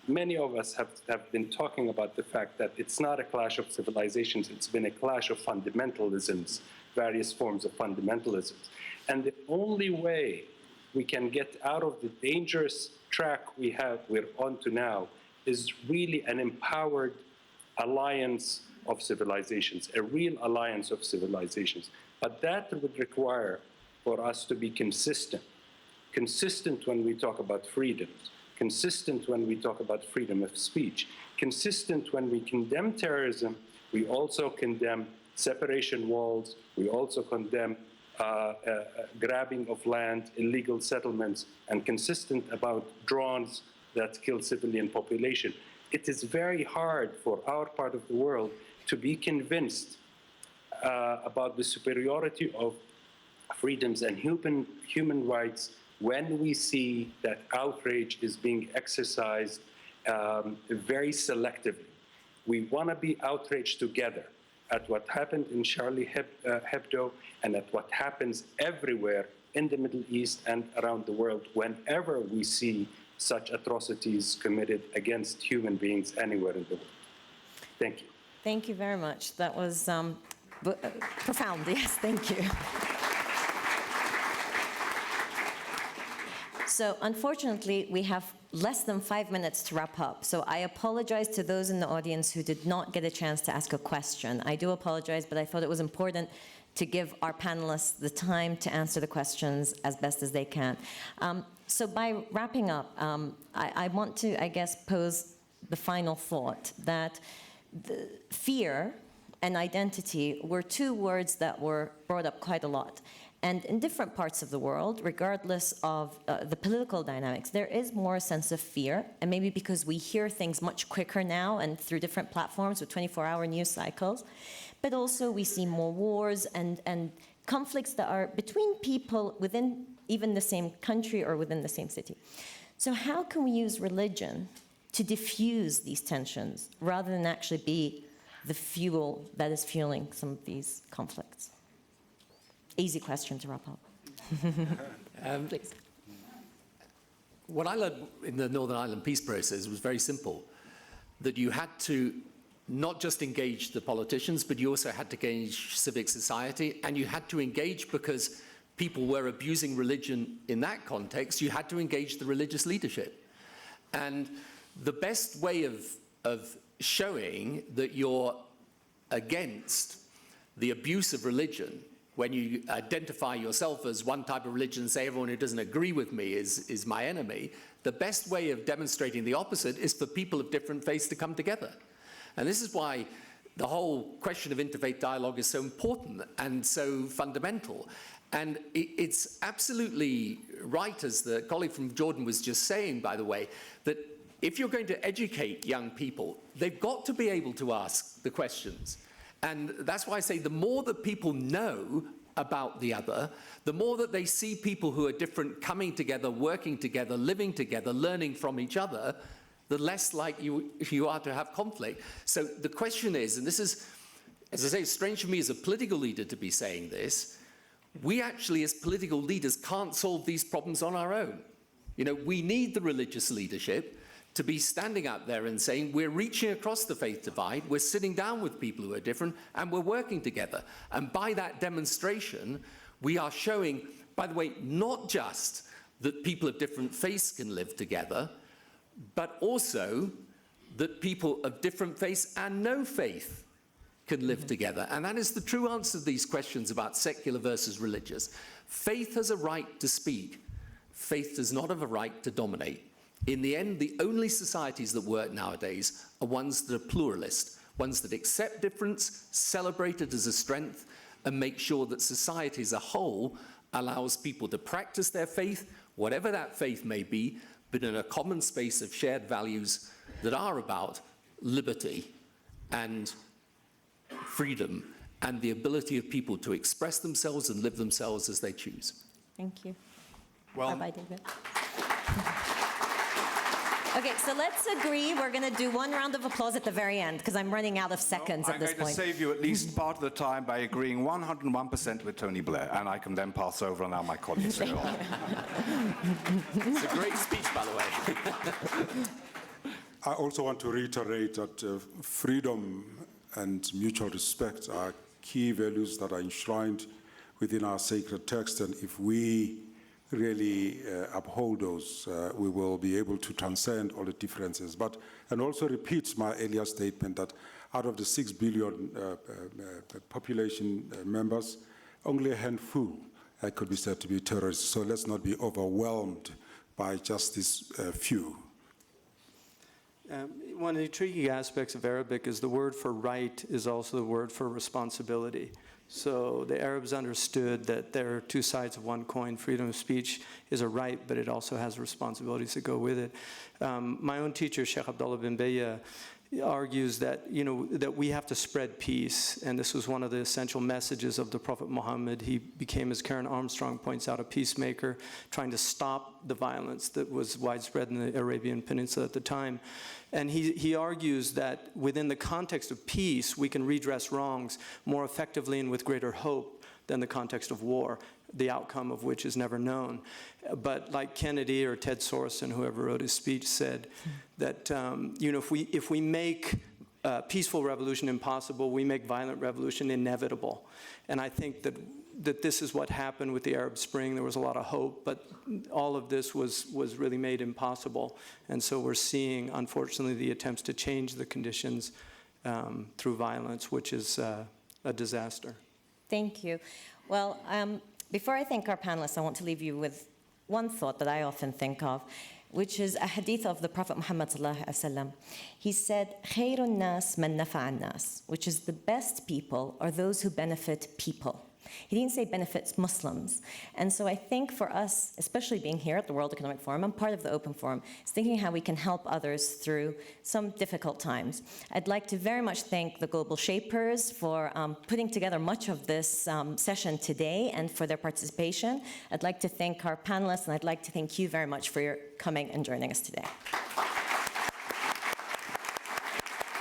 many of us have been talking about the fact that it's not a clash of civilizations, it's been a clash of fundamentalisms, various forms of fundamentalisms. And the only way we can get out of the dangerous track we're onto now is really an empowered alliance of civilizations, a real alliance of civilizations. But that would require for us to be consistent when we talk about freedom, consistent when we talk about freedom of speech, consistent when we condemn terrorism, we also condemn separation walls, we also condemn grabbing of land, illegal settlements, and consistent about drones that kill civilian population. It is very hard for our part of the world to be convinced about the superiority of freedoms and human rights when we see that outrage is being exercised very selectively. We want to be outraged together at what happened in Charlie Hebdo and at what happens everywhere in the Middle East and around the world whenever we see such atrocities committed against human beings anywhere in the world. Thank you. Thank you very much. That was profound. Yes, thank you. So unfortunately, we have less than 5 minutes to wrap up. So I apologize to those in the audience who did not get a chance to ask a question. I do apologize, but I thought it was important to give our panelists the time to answer the questions as best as they can. So by wrapping up, I want to, I guess, pose the final thought that the fear and identity were two words that were brought up quite a lot. And in different parts of the world, regardless of the political dynamics, there is more a sense of fear. And maybe because we hear things much quicker now and through different platforms with 24-hour news cycles. But also we see more wars and conflicts that are between people within even the same country or within the same city. So how can we use religion to diffuse these tensions rather than actually be the fuel that is fueling some of these conflicts? Easy question to wrap up. Please. What I learned in the Northern Ireland peace process was very simple, that you had to not just engage the politicians, but you also had to engage civic society, and you had to engage because people were abusing religion in that context, you had to engage the religious leadership. And the best way of showing that you're against the abuse of religion, when you identify yourself as one type of religion and say everyone who doesn't agree with me is my enemy, the best way of demonstrating the opposite is for people of different faiths to come together. And this is why the whole question of interfaith dialogue is so important and so fundamental. And it's absolutely right, as the colleague from Jordan was just saying, by the way, that if you're going to educate young people, they've got to be able to ask the questions. And that's why I say the more that people know about the other, the more that they see people who are different coming together, working together, living together, learning from each other, the less likely you are to have conflict. So the question is, and this is, as I say, strange for me as a political leader to be saying this, we actually as political leaders can't solve these problems on our own. You know, we need the religious leadership to be standing out there and saying, we're reaching across the faith divide, we're sitting down with people who are different, and we're working together. And by that demonstration, we are showing, by the way, not just that people of different faiths can live together, but also that people of different faiths and no faith can live together. And that is the true answer to these questions about secular versus religious. Faith has a right to speak. Faith does not have a right to dominate. In the end, the only societies that work nowadays are ones that are pluralist, ones that accept difference, celebrate it as a strength, and make sure that society as a whole allows people to practice their faith, whatever that faith may be, but in a common space of shared values that are about liberty and freedom and the ability of people to express themselves and live themselves as they choose. Thank you. Well, bye-bye, David. Okay, so let's agree we're going to do one round of applause at the very end, because I'm running out of seconds at this point. I'm going to save you at least part of the time by agreeing 101% with Tony Blair, and I can then pass over and allow my colleagues to go on. It's a great speech, by the way. I also want to reiterate that freedom and mutual respect are key values that are enshrined within our sacred text, and if we really uphold those, we will be able to transcend all the differences. And also repeat my earlier statement that out of the 6 billion population members, only a handful could be said to be terrorists. So let's not be overwhelmed by just these few. One of the intriguing aspects of Arabic is the word for right is also the word for responsibility. So the Arabs understood that there are two sides of one coin. Freedom of speech is a right, but it also has responsibilities that go with it. My own teacher, Sheikh Abdullah bin Bayya, argues that, that we have to spread peace, and this was one of the essential messages of the Prophet Muhammad. He became, as Karen Armstrong points out, a peacemaker, trying to stop the violence that was widespread in the Arabian Peninsula at the time. And he argues that within the context of peace, we can redress wrongs more effectively and with greater hope than the context of war, the outcome of which is never known. But like Kennedy or Ted Sorensen, whoever wrote his speech, said that if we make peaceful revolution impossible, we make violent revolution inevitable. And I think that this is what happened with the Arab Spring. There was a lot of hope, but all of this was really made impossible. And so we're seeing, unfortunately, the attempts to change the conditions through violence, which is a disaster. Thank you. Well, before I thank our panelists, I want to leave you with one thought that I often think of, which is a hadith of the Prophet Muhammad sallallahu alaihi wasallam. He said, "Khairun nas man nafa'a nas," which is the best people are those who benefit people. He didn't say benefits Muslims. And so I think for us, especially being here at the World Economic Forum, I'm part of the Open Forum, is thinking how we can help others through some difficult times. I'd like to very much thank the Global Shapers for putting together much of this session today and for their participation. I'd like to thank our panelists, and I'd like to thank you very much for your coming and joining us today.